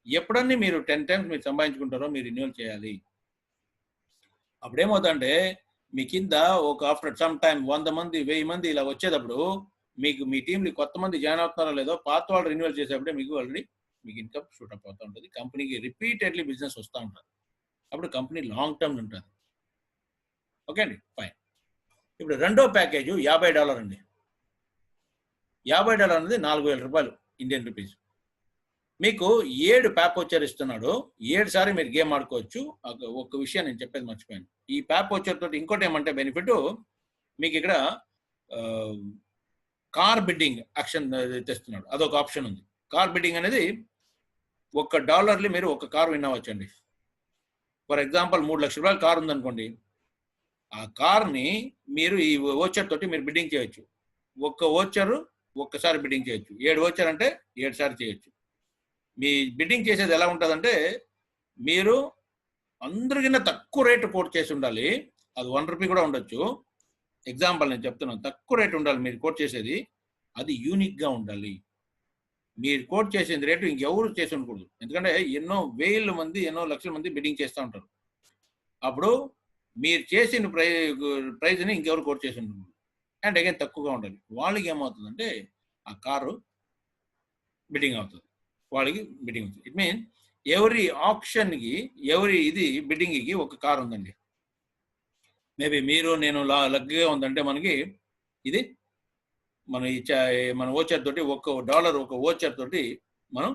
ఎప్పుడన్నీ మీరు 10 టైమ్స్ మీరు సంపాదించుకుంటారో మీరు రిన్యూవల్ చేయాలి. అప్పుడేమవుతుందంటే మీ కింద ఒక ఆఫ్టర్ సమ్ టైం 100 మంది 1000 మంది ఇలా వచ్చేటప్పుడు మీకు మీ టీంలో కొత్త మంది జాయిన్ అవుతున్నారో లేదో పాత వాళ్ళు రిన్యూవల్ చేసేటప్పుడే మీకు ఆల్రెడీ మీకు ఇన్కమ్ షూటప్ అవుతూ ఉంటుంది. కంపెనీకి రిపీటెడ్లీ బిజినెస్ వస్తూ ఉంటుంది. అప్పుడు కంపెనీ లాంగ్ టర్మ్ ఉంటుంది. ఓకే అండి, ఫైన్. ఇప్పుడు రెండో ప్యాకేజు $50 అండి. $50 అనేది 4000 రూపాయలు ఇండియన్ రూపీస్. మీకు 7 ప్యాప్ వచ్చర్ ఇస్తున్నాడు. 7 సార్లు మీరు గేమ్ ఆడుకోవచ్చు. ఒక విషయం నేను చెప్పేది మర్చిపోయాను. ఈ ప్యాప్ వచ్చర్ తోటి ఇంకోటి ఏమంటే బెనిఫిట్, మీకు ఇక్కడ కార్ బిడ్డింగ్ యాక్షన్ తెస్తున్నాడు. అదొక ఆప్షన్ ఉంది. కార్ బిడ్డింగ్ అనేది $1 మీరు ఒక కార్ విన్ అవ్వచ్చండి. ఫర్ ఎగ్జాంపుల్ 3 లక్షల రూపాయల కార్ ఉందనుకోండి, ఆ కార్ని మీరు ఈ ఓచర్ తోటి మీరు బిడ్డింగ్ చేయొచ్చు. ఒక్క ఓచరు ఒక్కసారి బిడ్డింగ్ చేయొచ్చు. 7 ఓచర్ అంటే 7 సార్లు చేయొచ్చు. మీ బిడ్డింగ్ చేసేది ఎలా ఉంటుందంటే, మీరు అందరికన్నా తక్కువ రేటు కోట్ చేసి ఉండాలి. అది ₹1 కూడా ఉండొచ్చు. ఎగ్జాంపుల్ నేను చెప్తున్నాను, తక్కువ రేటు ఉండాలి మీరు కోట్ చేసేది. అది యూనిక్గా ఉండాలి. మీరు కోట్ చేసేది రేటు ఇంకెవరు చేసి ఉండకూడదు. ఎందుకంటే ఎన్నో వేల మంది ఎన్నో లక్షల మంది బిడ్డింగ్ చేస్తూ ఉంటారు. అప్పుడు మీరు చేసిన ప్రైజ్ని ఇంకెవరు కోట్ చేసి ఉండకూడదు. అండ్ అగైన్ తక్కువగా ఉండాలి. వాళ్ళకి ఏమవుతుందంటే ఆ కారు బిడ్డింగ్ అవుతుంది. వాళ్ళకి బిడ్డింగ్ అవుతుంది. ఇట్ మీన్స్ ఎవరి ఆప్షన్కి ఎవరి ఇది బిడ్డింగ్కి ఒక కారు ఉందండి. మేబీ మీరు నేను లగ్గా ఉందంటే మనకి ఇది మన ఓచర్ తోటి $1 ఒక ఓచర్ తోటి మనం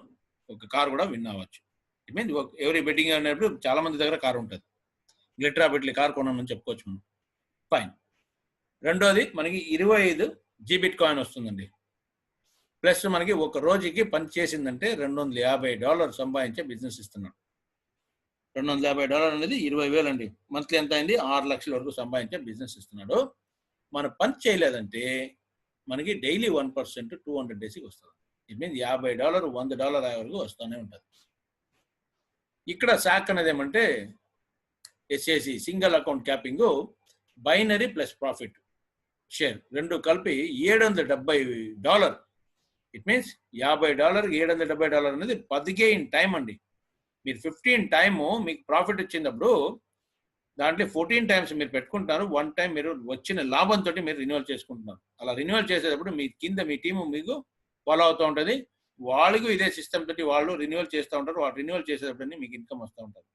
ఒక కారు కూడా విన్ అవ్వచ్చు. ఇట్ మీన్స్ ఎవరి బెట్టింగ్ అనేప్పుడు చాలా మంది దగ్గర కారు ఉంటుంది. గ్లిట్రా పెట్టి కారు కొన్నామని చెప్పుకోవచ్చు మనం. ఫైన్. రెండోది మనకి 25 జీబిట్ కాయిన్ వస్తుందండి. ప్లస్ మనకి ఒక రోజుకి పని చేసిందంటే $250 సంపాదించే బిజినెస్ ఇస్తున్నాడు. $250 అనేది 20,000 అండి. మంత్లీ ఎంత అయింది? 6 లక్షల వరకు సంపాదించే బిజినెస్ ఇస్తున్నాడు. మనం పని చేయలేదంటే మనకి డైలీ 1% 200 డేస్కి వస్తుంది. ఇట్ మీన్స్ $50 $100 వరకు వస్తూనే ఉంటుంది. ఇక్కడ శాక్ అనేది ఏమంటే SAC single account capping, binary plus profit share రెండు కలిపి $770. ఇట్ మీన్స్ $50 $770 అనేది 15 టైం అండి. మీరు 15 టైము మీకు ప్రాఫిట్ వచ్చినప్పుడు దాంట్లో 14 టైమ్స్ మీరు పెట్టుకుంటున్నారు. 1 టైం మీరు వచ్చిన లాభంతో మీరు రిన్యూవల్ చేసుకుంటున్నారు. అలా రిన్యూవల్ చేసేటప్పుడు మీ కింద మీ టీము మీకు ఫాలో అవుతూ ఉంటుంది. వాళ్ళకు ఇదే సిస్టమ్ తోటి వాళ్ళు రిన్యూవల్ చేస్తూ ఉంటారు. వాళ్ళు రిన్యూవల్ చేసేటప్పుడు మీకు ఇన్కమ్ వస్తూ ఉంటుంది.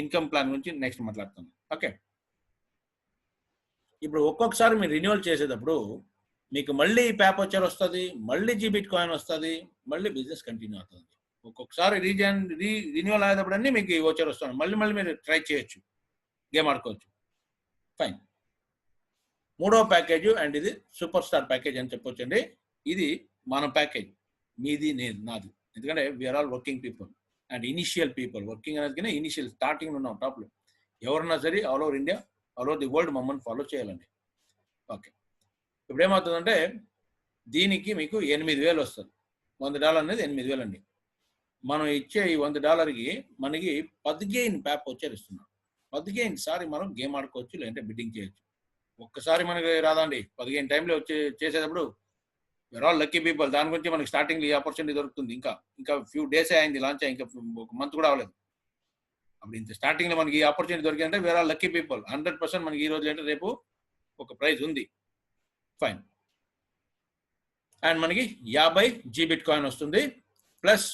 ఇన్కమ్ ప్లాన్ గురించి నెక్స్ట్ మాట్లాడుతాను. ఓకే, ఇప్పుడు ఒక్కొక్కసారి మీరు రిన్యూవల్ చేసేటప్పుడు మీకు మళ్ళీ ప్యాప్ వచ్చర్ వస్తుంది, మళ్ళీ జీబిట్ కాయిన్ వస్తుంది, మళ్ళీ బిజినెస్ కంటిన్యూ అవుతుంది. ఒక్కొక్కసారి రిన్యూవల్ అయ్యేటప్పుడు అన్నీ మీకు వచ్చర్ వస్తుంది. మళ్ళీ మీరు ట్రై చేయొచ్చు, గేమ్ ఆడుకోవచ్చు. ఫైన్. మూడో ప్యాకేజ్ అండ్ ఇది సూపర్ స్టార్ ప్యాకేజ్ అని చెప్పొచ్చు అండి. ఇది మన ప్యాకేజ్, మీది నాది. ఎందుకంటే we are all working people and initial people. Working అనేది ఇనిషియల్ స్టార్టింగ్ ఉన్నాం టాప్లో. ఎవరన్నా సరే all over India all over the world మమ్మల్ని ఫాలో చేయాలండి. ఓకే, ఇప్పుడు ఏమవుతుందంటే దీనికి మీకు 8,000 వస్తుంది. $100 అనేది 8,000 అండి. మనం ఇచ్చే ఈ $100కి మనకి 15 ప్యాప్ వచ్చారు ఇస్తున్నాం. 15 సారి మనం గేమ్ ఆడుకోవచ్చు, లేదంటే బిడ్డింగ్ చేయొచ్చు. ఒక్కసారి మనకి రాదండి. 15 టైంలో చేసేటప్పుడు వీఆర్ ఆల్ లక్కీ పీపుల్. దాని గురించి మనకి స్టార్టింగ్ ఈ ఆపర్చునిటీ దొరుకుతుంది. ఇంకా ఫ్యూ డేసే అయింది లాంచ్ అయ్యి, ఇంకా ఒక మంత్ కూడా అవ్వలేదు. అప్పుడు ఇంత స్టార్టింగ్లో మనకి ఈ ఆపర్చునిటీ దొరికిందంటే వీఆర్ ఆల్ లక్కీ పీపుల్. 100% మనకి ఈ రోజు అంటే రేపు ఒక ప్రైజ్ ఉంది. ఫైన్. అండ్ మనకి 50 జీబిట్ కాయిన్ వస్తుంది. ప్లస్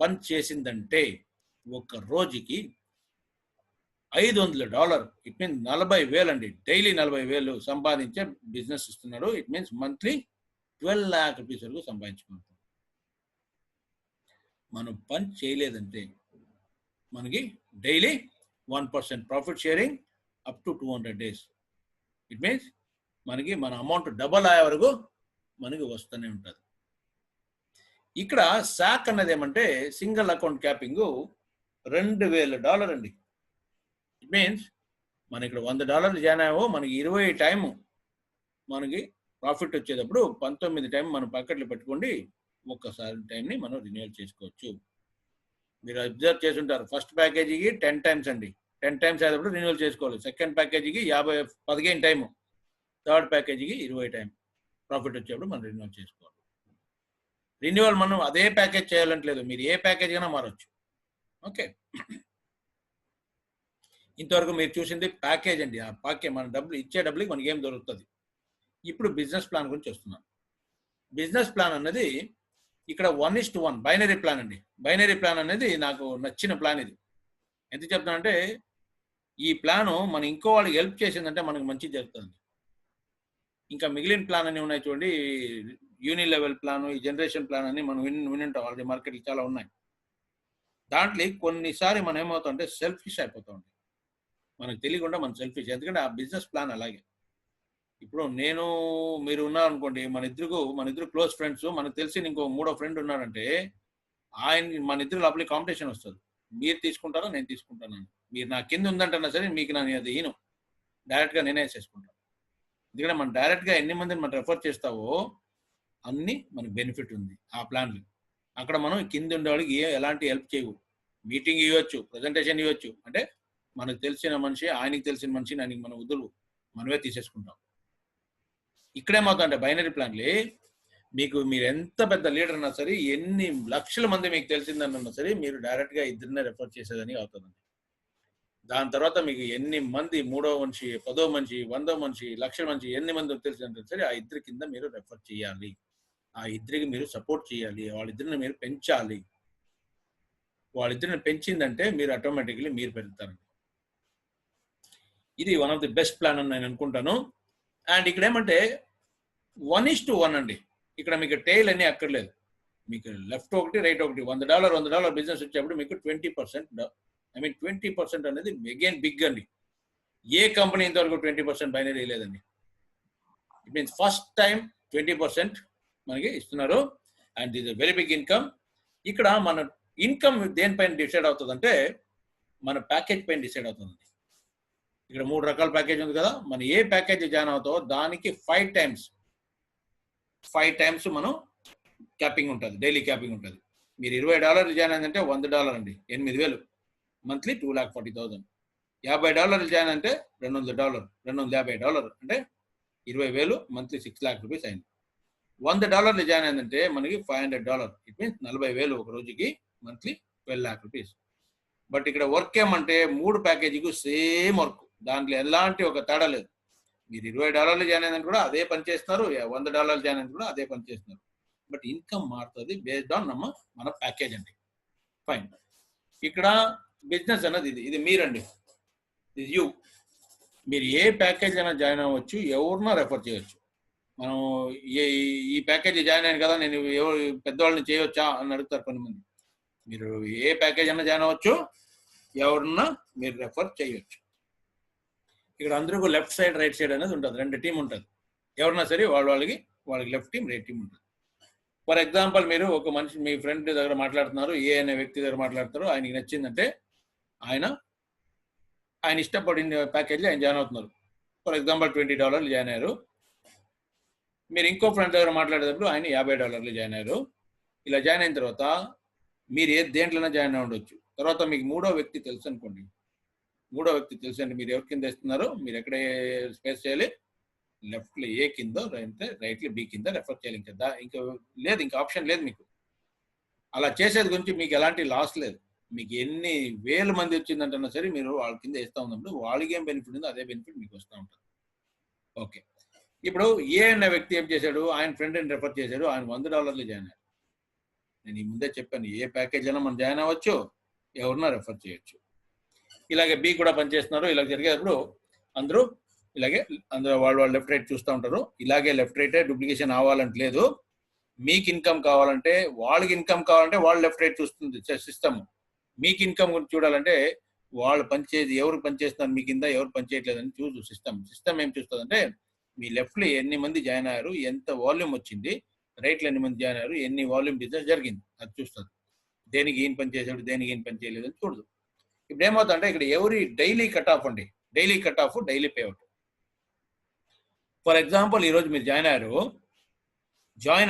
పని చేసిందంటే ఒక రోజుకి $500. ఇట్ మీన్స్ 40,000 అండి. డైలీ 40,000 సంపాదించే బిజినెస్ ఇస్తున్నాడు. It means monthly 12 lakh rupees వరకు సంపాదించుకుంటాం. మనం పని చేయలేదంటే మనకి daily 1% profit sharing up to 200 days. It means మనకి మన అమౌంట్ డబల్ అయ్యే వరకు మనకి వస్తూనే ఉంటుంది. ఇక్కడ శాక్ అన్నది ఏమంటే సింగిల్ అకౌంట్ క్యాపింగ్ $2,000 అండి. ఇట్ మీన్స్ మన ఇక్కడ $100 జాయిన్ అయ్యావో మనకి 20 టైము మనకి ప్రాఫిట్ వచ్చేటప్పుడు 19 టైం మనం పక్కట్లో పెట్టుకోండి. ఒక్కసారి టైంని మనం రిన్యూవల్ చేసుకోవచ్చు. మీరు అబ్జర్వ్ చేసుంటారు, ఫస్ట్ ప్యాకేజీకి 10 టైమ్స్ అండి. 10 టైమ్స్ అయ్యేటప్పుడు రిన్యూవల్ చేసుకోవాలి. సెకండ్ ప్యాకేజీకి 15 టైము, థర్డ్ ప్యాకేజీకి 20 టైం. ప్రాఫిట్ వచ్చేప్పుడు మనం రెన్యువల్ చేసుకోవాలి. రెన్యువల్ మనం అదే ప్యాకేజ్ చేయాలంటలేదు, మీరు ఏ ప్యాకేజ్ అయినా మారచ్చు. ఓకే, ఇంతవరకు మీరు చూసింది ప్యాకేజ్ అండి. ఆ ప్యాకేజ్ మన డబ్బులు ఇచ్చే డబ్బులకి మనకి ఏం దొరుకుతుంది. ఇప్పుడు బిజినెస్ ప్లాన్ గురించి వస్తున్నాం. బిజినెస్ ప్లాన్ అన్నది ఇక్కడ 1:1 బైనరీ ప్లాన్ అండి. బైనరీ ప్లాన్ అనేది నాకు నచ్చిన ప్లాన్ ఇది. ఎందుకు చెప్తానంటే ఈ ప్లాను మన ఇంకో వాళ్ళకి హెల్ప్ చేసిందంటే మనకు మంచి జరుగుతుంది. ఇంకా మిగిలిన ప్లాన్ అని ఉన్నాయి చూడండి, యూని లెవెల్ ప్లాన్, ఈ జనరేషన్ ప్లాన్ అని మనం వినుంటాం ఆల్రెడీ, మార్కెట్లో చాలా ఉన్నాయి. దాంట్లో కొన్నిసారి మనం ఏమవుతాం అంటే సెల్ఫిష్ అయిపోతాం. మనకు తెలియకుండా మనం సెల్ఫిష్, ఎందుకంటే ఆ బిజినెస్ ప్లాన్ అలాగే. ఇప్పుడు నేను మీరు ఉన్నారనుకోండి, మన ఇద్దరు క్లోజ్ ఫ్రెండ్స్, మనకు తెలిసి ఇంకో మూడో ఫ్రెండ్ ఉన్నాడంటే మన ఇద్దరు లోపలి కాంపిటీషన్ వస్తుంది. మీరు తీసుకుంటారో నేను తీసుకుంటాను. మీరు నా కింద ఉందంటన్నా సరే మీకు నేను అది ఈను డైరెక్ట్గా నేనే వేసేసుకుంటాను. ఎందుకంటే మనం డైరెక్ట్గా ఎన్ని మందిని మనం రెఫర్ చేస్తావో అన్ని మనకు బెనిఫిట్ ఉంది ఆ ప్లాన్లు. అక్కడ మనం కింద ఉండేవాళ్ళకి ఎలాంటి హెల్ప్ చేయవు. మీటింగ్ ఇవ్వచ్చు, ప్రజెంటేషన్ ఇవ్వచ్చు, అంటే మనకు తెలిసిన మనిషి ఆయనకి తెలిసిన మనిషిని ఆయనకి మనం వదులు మనమే తీసేసుకుంటాం. ఇక్కడేమవుతుందంటే బైనరీ ప్లాన్లే మీరు ఎంత పెద్ద లీడర్ అన్నా సరే, ఎన్ని లక్షల మంది మీకు తెలిసిందన్నా సరే, మీరు డైరెక్ట్గా ఇద్దరినే రెఫర్ చేసేదని అవుతుందండి. దాని తర్వాత మీకు ఎన్ని మంది, 3వ మనిషి, 10వ మనిషి, 100వ మనిషి, లక్షల మనిషి ఎన్ని మంది తెలిసిందంటే సరే ఆ ఇద్దరి కింద మీరు రెఫర్ చేయాలి. ఆ ఇద్దరికి మీరు సపోర్ట్ చేయాలి. వాళ్ళిద్దరిని మీరు పెంచాలి. వాళ్ళిద్దరిని పెంచిందంటే మీరు ఆటోమేటిక్లీ మీరు పెరుగుతారండి. ఇది one of the best plan అని నేను అనుకుంటాను. అండ్ ఇక్కడ ఏమంటే 1:1 అండి. ఇక్కడ మీకు టైల్ అన్నీ అక్కర్లేదు. మీకు లెఫ్ట్ ఒకటి, రైట్ ఒకటి. $100 బిజినెస్ వచ్చేప్పుడు మీకు 20%, 20% అనేది అగైన్ బిగ్ అండి. ఏ కంపెనీ ఇంతవరకు 20% బైనరీ లేదండి. ఇట్ మీన్స్ ఫస్ట్ టైం 20% మనకి ఇస్తున్నారు. And this very big income. ఇక్కడ మన ఇన్కమ్ దేనిపైన డిసైడ్ అవుతుందంటే మన ప్యాకేజ్ పైన డిసైడ్ అవుతుంది. ఇక్కడ 3 రకాల ప్యాకేజ్ ఉంది కదా, మనం ఏ ప్యాకేజ్ జాయిన్ అవుతావో దానికి 5 టైమ్స్ మనం క్యాపింగ్ ఉంటుంది, డైలీ క్యాపింగ్ ఉంటుంది. మీరు $20 జాయిన్ అయిందంటే $100 అండి, 8,000 మంత్లీ, 2,40,000. $50 జాయిన్ అంటే $200, $250 అంటే 20,000 మంత్లీ, 6 lakh రూపీస్ అయింది. $100 జాయిన్ అయిందంటే మనకి $500, ఇట్ మీన్స్ 40,000 ఒక రోజుకి, మంత్లీ 12 lakh రూపీస్. బట్ ఇక్కడ వర్క్ ఏమంటే 3 ప్యాకేజీకు సేమ్ వర్క్, దాంట్లో ఎలాంటి ఒక తేడా లేదు. మీరు $20 జాయిన్ అయిందని కూడా అదే పని చేస్తున్నారు, $100 జాయిన్ అయింది కూడా అదే పని చేస్తున్నారు. బట్ ఇన్కమ్ మారుతుంది బేస్డ్ ఆన్ మన ప్యాకేజ్ అండి. ఫైన్. ఇక్కడ బిజినెస్ అన్నది ఇది మీరండి, ఇది యూ. మీరు ఏ ప్యాకేజ్ అయినా జాయిన్ అవ్వచ్చు, ఎవరినా రెఫర్ చేయొచ్చు. మనం ఈ ప్యాకేజ్ జాయిన్ అయ్యాను కదా, నేను పెద్దవాళ్ళని చేయవచ్చా అని అడుగుతారు కొంతమంది. మీరు ఏ ప్యాకేజ్ అయినా జాయిన్ అవ్వచ్చు, ఎవరన్నా మీరు రెఫర్ చేయొచ్చు. ఇక్కడ అందరికీ లెఫ్ట్ సైడ్, రైట్ సైడ్ అనేది ఉంటుంది, 2 టీం ఉంటుంది. ఎవరన్నా సరే వాళ్ళకి లెఫ్ట్ టీం, రైట్ టీం ఉంటుంది. ఫర్ ఎగ్జాంపుల్ మీరు ఒక మనిషి, మీ ఫ్రెండ్ దగ్గర మాట్లాడుతున్నారు, ఏ అనే వ్యక్తి దగ్గర మాట్లాడతారు, ఆయనకి నచ్చిందంటే ఆయన ఇష్టపడిన ప్యాకేజ్లో ఆయన జాయిన్ అవుతున్నారు. ఫర్ ఎగ్జాంపుల్ $20 జాయిన్ అయ్యారు. మీరు ఇంకో ఫ్రెండ్ దగ్గర మాట్లాడేటప్పుడు ఆయన $50 జాయిన్ అయ్యారు. ఇలా జాయిన్ అయిన తర్వాత మీరు దేంట్లోనే జాయిన్ అవ్వచ్చు. తర్వాత మీకు మూడో వ్యక్తి తెలుసు అనుకోండి, మీరు ఎవరి కింద ఇస్తున్నారో, మీరు ఎక్కడ స్పేస్ చేయాలి, లెఫ్ట్లో ఏ కింద, రైట్లో బి కింద రెఫర్ చేయాలి. ఇంకా లేదు, ఇంకా ఆప్షన్ లేదు మీకు. అలా చేసేది గురించి మీకు ఎలాంటి లాస్ లేదు. మీకు ఎన్ని వేల మంది వచ్చిందంటున్నా సరే మీరు వాళ్ళ కింద వేస్తూ ఉన్నప్పుడు వాళ్ళకి ఏం బెనిఫిట్ ఉందో అదే బెనిఫిట్ మీకు వస్తూ ఉంటుంది. ఓకే, ఇప్పుడు ఏ అనే వ్యక్తి ఏం చేశాడు, ఆయన ఫ్రెండ్ని రెఫర్ చేశాడు, ఆయన $100 జాయిన్ అయ్యారు. నేను ఈ ముందే చెప్పాను, ఏ ప్యాకేజ్ అయినా మనం జాయిన్ అవ్వచ్చు, ఎవరన్నా రెఫర్ చేయొచ్చు. ఇలాగే బి కూడా పనిచేస్తున్నారు. ఇలా జరిగేటప్పుడు అందరూ వాళ్ళు లెఫ్ట్ రైట్ చూస్తూ ఉంటారు. ఇలాగే లెఫ్ట్ రైటే డూప్లికేషన్ అవ్వాలంటే లేదు. మీకు ఇన్కమ్ కావాలంటే, వాళ్ళకి ఇన్కమ్ కావాలంటే వాళ్ళు లెఫ్ట్ రైట్ చూస్తుంది సిస్టమ్. మీకు ఇన్కమ్ గురించి చూడాలంటే వాళ్ళు పనిచేసి, ఎవరు పనిచేస్తున్నారు మీ కింద, ఎవరు పనిచేయట్లేదని చూసు సిస్టమ్ ఏం చూస్తుందంటే మీ లెఫ్ట్లో ఎన్ని మంది జాయిన్ అయ్యారు, ఎంత వాల్యూమ్ వచ్చింది, రైట్లో ఎన్ని మంది జాయిన్ అయ్యారు, ఎన్ని వాల్యూమ్ బిజినెస్ జరిగింది, అది చూస్తుంది. దేనికి ఏం పని చేశాడు, దేనికి ఏం పని చేయలేదు అని చూడదు. ఇప్పుడు ఏమవుతుందంటే ఇక్కడ ఎవరి డైలీ కట్ ఆఫ్ అండి, daily cut off, daily payout. For example ఈరోజు మీరు జాయిన్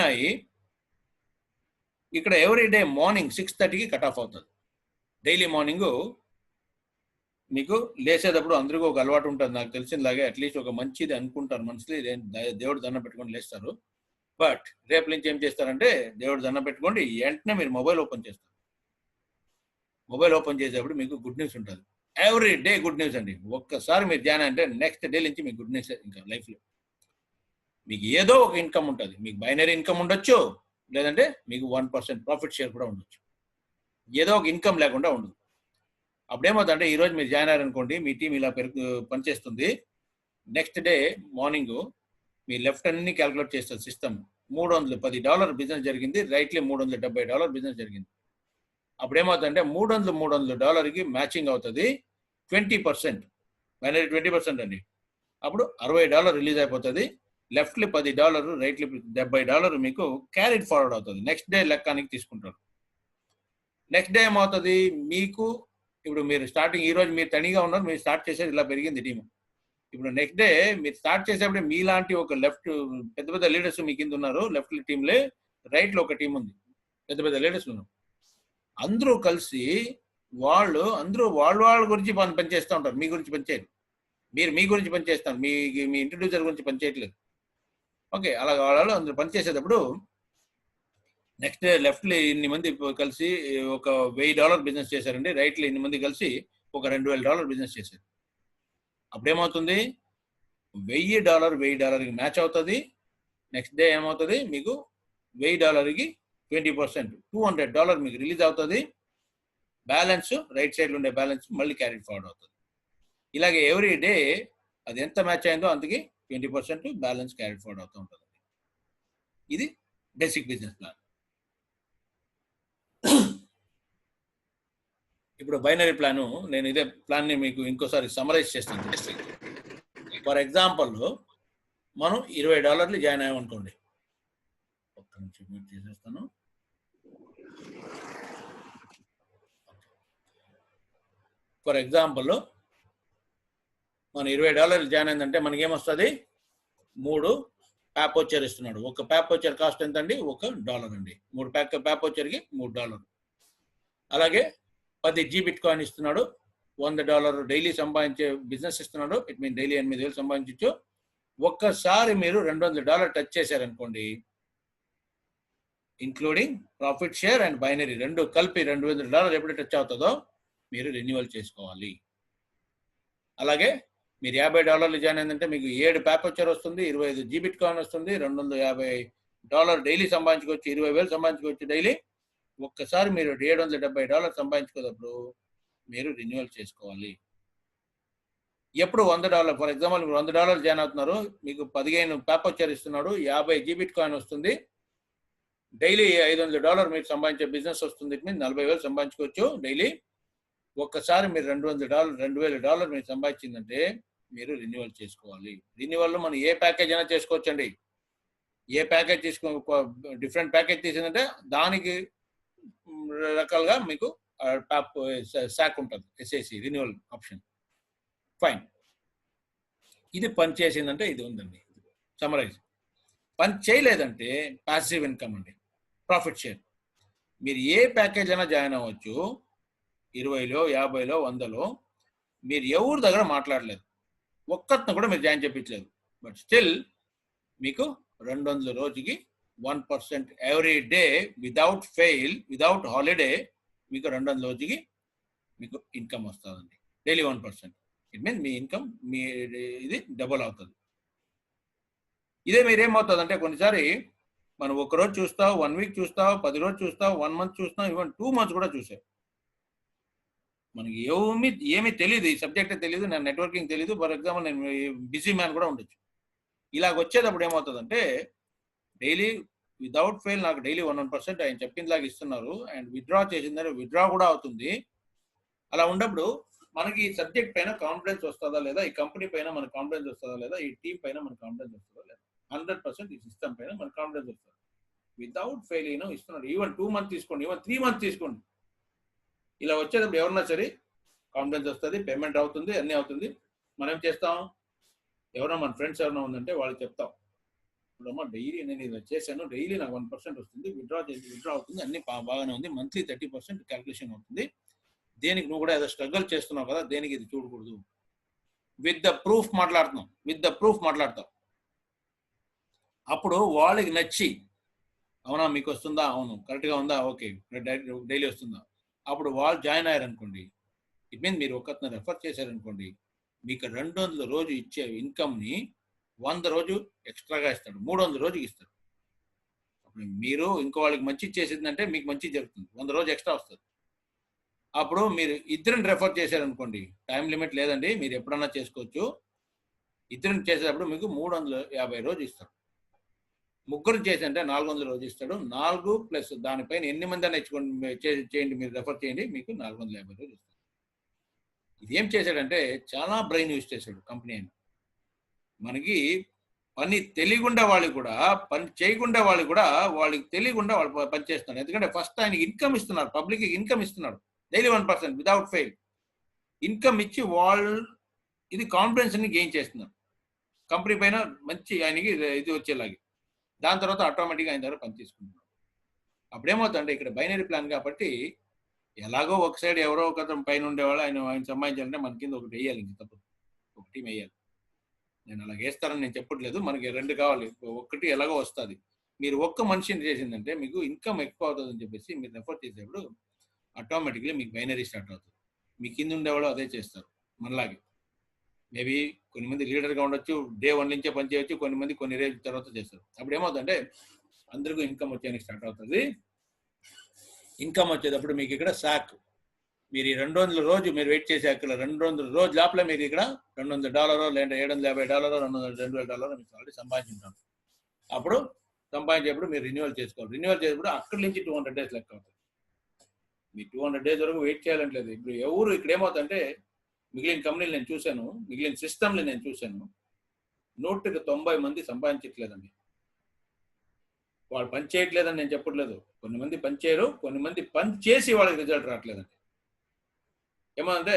అయ్యి ఇక్కడ ఎవ్రీ డే మార్నింగ్ 6:30కి కట్ ఆఫ్ అవుతుంది. డైలీ మార్నింగ్ మీకు లేచేటప్పుడు అందరికీ ఒక అలవాటు ఉంటుంది, నాకు తెలిసినలాగే అట్లీస్ట్ ఒక మంచిది అనుకుంటారు మనసులో, దేవుడు దండం పెట్టుకొని లేస్తారు. బట్ రేపు నుంచి ఏం చేస్తారంటే దేవుడు దండం పెట్టుకోండి, వెంటనే మీరు మొబైల్ ఓపెన్ చేస్తారు. మొబైల్ ఓపెన్ చేసేటప్పుడు మీకు గుడ్ న్యూస్ ఉంటుంది. ఎవ్రీ డే గుడ్ న్యూస్ అండి. ఒక్కసారి మీరు ధ్యానం అంటే నెక్స్ట్ డే నుంచి మీకు గుడ్ న్యూస్. ఇంకా లైఫ్లో మీకు ఏదో ఒక ఇన్కమ్ ఉంటుంది. మీకు బైనరీ ఇన్కమ్ ఉండొచ్చు, లేదంటే మీకు 1% ప్రాఫిట్ షేర్ కూడా ఉండొచ్చు. ఏదో ఒక ఇన్కమ్ లేకుండా ఉండదు. అప్పుడేమవుతుందంటే ఈరోజు మీరు జాయిన్ అయ్యారనుకోండి, మీ టీం ఇలా పనిచేస్తుంది. నెక్స్ట్ డే మార్నింగ్ మీ లెఫ్ట్ అన్ని క్యాలిక్యులేట్ చేస్తుంది సిస్టమ్. $310 బిజినెస్ జరిగింది, రైట్లీ $370 బిజినెస్ జరిగింది. అప్పుడేమవుతుందంటే $300 మ్యాచింగ్ అవుతుంది 20%, బైనరీ 20% అండి. అప్పుడు $60 రిలీజ్ అయిపోతుంది. లెఫ్ట్లీ $10, రైట్లీ $70 మీకు క్యారీడ్ ఫార్వర్డ్ అవుతుంది. నెక్స్ట్ డే లెక్కానికి తీసుకుంటారు. నెక్స్ట్ డే ఏమవుతుంది మీకు, ఇప్పుడు మీరు స్టార్టింగ్ ఈరోజు మీరు తనిగా ఉన్నారు, మీరు స్టార్ట్ చేసేది ఇలా పెరిగింది టీము. ఇప్పుడు నెక్స్ట్ డే మీరు స్టార్ట్ చేసేప్పుడు మీలాంటి ఒక లెఫ్ట్ పెద్ద పెద్ద లీడర్స్ మీ కింద ఉన్నారు. లెఫ్ట్ టీంలే, రైట్లో ఒక టీం ఉంది, పెద్ద పెద్ద లీడర్స్ ఉన్నారు. అందరూ కలిసి అందరూ వాళ్ళ గురించి పనిచేస్తూ ఉంటారు. మీ గురించి పనిచేయరు, మీరు మీ గురించి పనిచేస్తారు, మీ ఇంట్రడ్యూసర్ గురించి పనిచేయట్లేదు. ఓకే, అలా వాళ్ళు అందరూ పనిచేసేటప్పుడు నెక్స్ట్ డే లెఫ్ట్లో ఇన్ని మంది కలిసి ఒక $1000 బిజినెస్ చేశారండి, రైట్లో ఇన్ని మంది కలిసి ఒక $2000 బిజినెస్ చేశారు. అప్పుడేమవుతుంది $1000 మ్యాచ్ అవుతుంది. నెక్స్ట్ డే ఏమవుతుంది మీకు $1000కి 20% $200 మీకు రిలీజ్ అవుతుంది. బ్యాలెన్స్ రైట్ సైడ్లో ఉండే బ్యాలెన్స్ మళ్ళీ క్యారీ ఫార్వర్డ్ అవుతుంది. ఇలాగే ఎవ్రీ డే అది ఎంత మ్యాచ్ అయిందో అంతకి 20% బ్యాలెన్స్ క్యారీ ఫార్వర్డ్ అవుతూ ఉంటుంది. ఇది బేసిక్ బిజినెస్ ప్లాన్. ఇప్పుడు బైనరీ ప్లాను, నేను ఇదే ప్లాన్ని మీకు ఇంకోసారి సమరైజ్ చేస్తాను. ఫర్ ఎగ్జాంపుల్ మనం $20 జాయిన్ అయ్యామనుకోండి, ఒక్క నిమిషం మ్యూట్ చేసేస్తాను. ఫర్ ఎగ్జాంపుల్ మనం $20 జాయిన్ అయిందంటే మనకేమొస్తుంది, 3 ప్యాప్ వచ్చర్ ఇస్తున్నాడు. ఒక ప్యాప్ వచ్చర్ కాస్ట్ ఎంత అండి, $1 అండి. 3 ప్యాప్ వచ్చర్కి $3. అలాగే 10 G బిట్కాయిన్ ఇస్తున్నాడు, $100 డైలీ సంపాదించే బిజినెస్ ఇస్తున్నాడు. ఇట్ మీన్ డైలీ 8,000 సంపాదించవచ్చు. ఒక్కసారి మీరు $200 టచ్ చేశారనుకోండి, including profit share and binary రెండు కలిపి $200 ఎప్పుడు టచ్ అవుతుందో మీరు రెన్యువల్ చేసుకోవాలి. అలాగే మీరు $50 జాయిన్ అయిందంటే మీకు 7 ప్యాప్ వచ్చర్ వస్తుంది, 25 G బిట్కాయిన్ వస్తుంది, $250 డైలీ సంపాదించుకోవచ్చు, 20,000 సంపాదించుకోవచ్చు డైలీ. ఒక్కసారి మీరు $770 సంపాదించుకున్నప్పుడు మీరు రెన్యువల్ చేసుకోవాలి. ఎప్పుడు $100, ఫర్ ఎగ్జాంపుల్ మీరు $100 జాయిన్ అవుతున్నారు, మీకు 15 ప్యాప్ వచ్చర్ ఇస్తున్నాడు, 50 G బిట్కాయిన్ వస్తుంది, డైలీ $500 మీరు సంపాదించే బిజినెస్ వస్తుంది. ఇట్ మీన్స్ 40,000 సంపాదించుకోవచ్చు డైలీ. ఒక్కసారి మీరు $2,000 మీరు సంపాదించిందంటే మీరు రెన్యువల్ చేసుకోవాలి. రెన్యువల్లో మనం ఏ ప్యాకేజ్ అయినా చేసుకోవచ్చండి. ఏ ప్యాకేజ్ డిఫరెంట్ ప్యాకేజ్ తీసిందంటే దానికి రకాలుగా మీకు శాక్ ఉంటుంది, SAC రెన్యువల్ ఆప్షన్. ఫైన్, ఇది పని చేసిందంటే ఇది ఉందండి. సమరైజ్. పని చేయలేదంటే ప్యాసివ్ ఇన్కమ్ అండి, ప్రాఫిట్ షేర్. మీరు ఏ ప్యాకేజ్ అయినా జాయిన్ అవ్వచ్చు, 20లో 50లో 100లో, మీరు ఎవరి దగ్గర మాట్లాడలేదు, ఒక్కరిని కూడా మీరు జాయిన్ చేయించలేదు, బట్ స్టిల్ మీకు 200 రోజుకి 1% every day without fail, without holiday మీకు 200 రోజుకి మీకు ఇన్కమ్ వస్తుందండి, డైలీ 1%. ఇట్ మీన్స్ మీ ఇన్కమ్ మీ ఇది డబుల్ అవుతుంది. ఇదే మీరేమవుతుందంటే కొన్నిసారి మనం ఒకరోజు చూస్తావు, 1 వీక్ చూస్తావు, 10 రోజులు చూస్తావు, 1 మంత్ చూస్తాం, ఈవెన్ 2 మంత్స్ కూడా చూసావు. మనకి ఏమీ తెలియదు, ఈ సబ్జెక్టే తెలియదు, నా నెట్వర్కింగ్ తెలియదు. ఫర్ ఎగ్జాంపుల్ నేను బిజీ మ్యాన్ కూడా ఉండొచ్చు. ఇలాగ వచ్చేటప్పుడు ఏమవుతుందంటే డైలీ వితౌట్ ఫెయిల్ నాకు డైలీ 1% ఆయన చెప్పిందిలాగా ఇస్తున్నారు, అండ్ విత్డ్రా చేసిందని విత్డ్రా కూడా అవుతుంది. అలా ఉన్నప్పుడు మనకి ఈ సబ్జెక్ట్ పైన కాన్ఫిడెన్స్ వస్తుందా లేదా, ఈ కంపెనీ పైన మనకు కాన్ఫిడెన్స్ వస్తుందా లేదా, ఈ టీం పైన మనకు కాన్ఫిడెన్స్ వస్తుందా లేదా, 100% ఈ సిస్టమ్ పైన మనకు కాన్ఫిడెన్స్ వస్తుంది. వితౌట్ ఫెయిల్ ఇస్తున్నాడు. ఈవెన్ 2 మంత్స్ తీసుకోండి, ఈవెన్ 3 మంత్స్ తీసుకోండి. ఇలా వచ్చేటప్పుడు ఎవరన్నా సరే కాన్ఫిడెన్స్ వస్తుంది, పేమెంట్ అవుతుంది, అన్నీ అవుతుంది. మనం ఏం చేస్తాం, ఎవరన్నా మన ఫ్రెండ్స్ ఎవరైనా ఉందంటే వాళ్ళకి చెప్తాం, ఇప్పుడమ్మా డైలీ నేను ఇలా చేశాను, డైలీ నాకు 1% వస్తుంది, విత్డ్రా అవుతుంది, అన్ని బాగానే ఉంది, మంత్లీ 30% క్యాల్కులేషన్ అవుతుంది, దేనికి నువ్వు కూడా ఏదో స్ట్రగుల్ చేస్తున్నావు కదా, దేనికి ఇది చూడకూడదు. విత్ ద ప్రూఫ్ మాట్లాడుతున్నాం, విత్ ద ప్రూఫ్ మాట్లాడతాం. అప్పుడు వాళ్ళకి నచ్చి, అవునా మీకు వస్తుందా, అవును కరెక్ట్గా ఉందా, ఓకే డైలీ వస్తుందా, అప్పుడు వాళ్ళు జాయిన్ అయ్యారనుకోండి, ఇట్ మీన్స్ మీరు ఒకరిని రెఫర్ చేశారనుకోండి, మీకు 200 రోజు ఇచ్చే ఇన్కమ్ని 100 రోజు ఎక్స్ట్రాగా ఇస్తాడు, 300 రోజుకి ఇస్తాడు. అప్పుడు మీరు ఇంకో వాళ్ళకి మంచి చేసిందంటే మీకు మంచి జరుగుతుంది, 100 రోజు ఎక్స్ట్రా వస్తుంది. అప్పుడు మీరు ఇద్దరిని రెఫర్ చేశారనుకోండి, టైం లిమిట్ లేదండి, మీరు ఎప్పుడన్నా చేసుకోవచ్చు. ఇద్దరిని చేసేటప్పుడు మీకు 350 రోజు ఇస్తాడు. ముగ్గురు చేసంటే 400 రోజు ఇస్తాడు. 4 ప్లస్ దానిపైన ఎన్ని మంది అని చేయండి, మీరు రెఫర్ చేయండి, మీకు 450 రోజు ఇస్తాడు. ఇది ఏం చేశాడంటే చాలా బ్రెయిన్ యూజ్ చేశాడు కంపెనీ అని. మనకి పని తెలియకుండా వాళ్ళకి కూడా, పని చేయకుండా వాళ్ళకి కూడా, వాళ్ళకి తెలియకుండా వాళ్ళు పని చేస్తున్నారు. ఎందుకంటే ఫస్ట్ ఆయనకి ఇన్కమ్ ఇస్తున్నారు, పబ్లిక్ ఇన్కమ్ ఇస్తున్నాడు డైలీ 1% వితౌట్ ఫెయిల్. ఇన్కమ్ ఇచ్చి వాళ్ళు ఇది కాన్ఫిడెన్స్ని గెయిన్ చేస్తున్నారు కంపెనీ పైన, మంచి ఆయనకి ఇది వచ్చేలాగే. దాని తర్వాత ఆటోమేటిక్గా ఆయన దగ్గర పని తీసుకుంటున్నాడు. అప్పుడేమవుతుందంటే ఇక్కడ బైనరీ ప్లాన్ కాబట్టి ఎలాగో ఒక సైడ్ ఎవరో ఒక పైన ఉండేవాళ్ళు ఆయన సంపాదించాలంటే మన కింద ఒకటి వేయాలి, ఇంక తప్పదు, ఒక టీం వేయాలి. నేను అలా వేస్తారని నేను చెప్పట్లేదు, మనకి 2 కావాలి, ఒకటి ఎలాగో వస్తుంది. మీరు ఒక్క మనిషిని చేసిందంటే మీకు ఇన్కమ్ ఎక్కువ అవుతుందని చెప్పేసి మీరు రెఫర్ చేసేప్పుడు ఆటోమేటిక్లీ మీకు బైనరీ స్టార్ట్ అవుతుంది. మీ కింద ఉండేవాళ్ళు అదే చేస్తారు మనలాగే. మేబీ కొన్ని మంది లీడర్గా ఉండొచ్చు, డే 1 నుంచే పని చేయొచ్చు, కొన్ని మంది కొన్ని రోజుల తర్వాత చేస్తారు. అప్పుడు ఏమవుతుందంటే అందరికీ ఇన్కమ్ వచ్చేయడానికి స్టార్ట్ అవుతుంది. ఇన్కమ్ వచ్చేటప్పుడు మీకు ఇక్కడ సాక్, మీరు ఈ 200 రోజు మీరు వెయిట్ చేసే అక్కడ 200 రోజు లోపల మీకు ఇక్కడ $200 లేదా $750 $2,000 మీకు ఆల్రెడీ సంపాదించుంటాం. అప్పుడు సంపాదించేప్పుడు మీరు రెన్యువల్ చేసుకోవాలి. రెన్యువల్ చేసేప్పుడు అక్కడి నుంచి 200 డేస్ లెక్క అవుతుంది. మీ 200 డేస్ వరకు వెయిట్ చేయాలంటలేదు. ఇప్పుడు ఎవరు ఇక్కడ ఏమవుతుందంటే మిగిలిన కంపెనీలు నేను చూశాను, మిగిలిన సిస్టమ్లు నేను చూశాను, 100కి 90 మంది సంపాదించట్లేదండి. వాళ్ళు పని చేయట్లేదని నేను చెప్పట్లేదు, కొన్ని మంది పని చేయరు, కొన్ని మంది పని చేసి వాళ్ళకి రిజల్ట్ రావట్లేదండి. ఏమంటే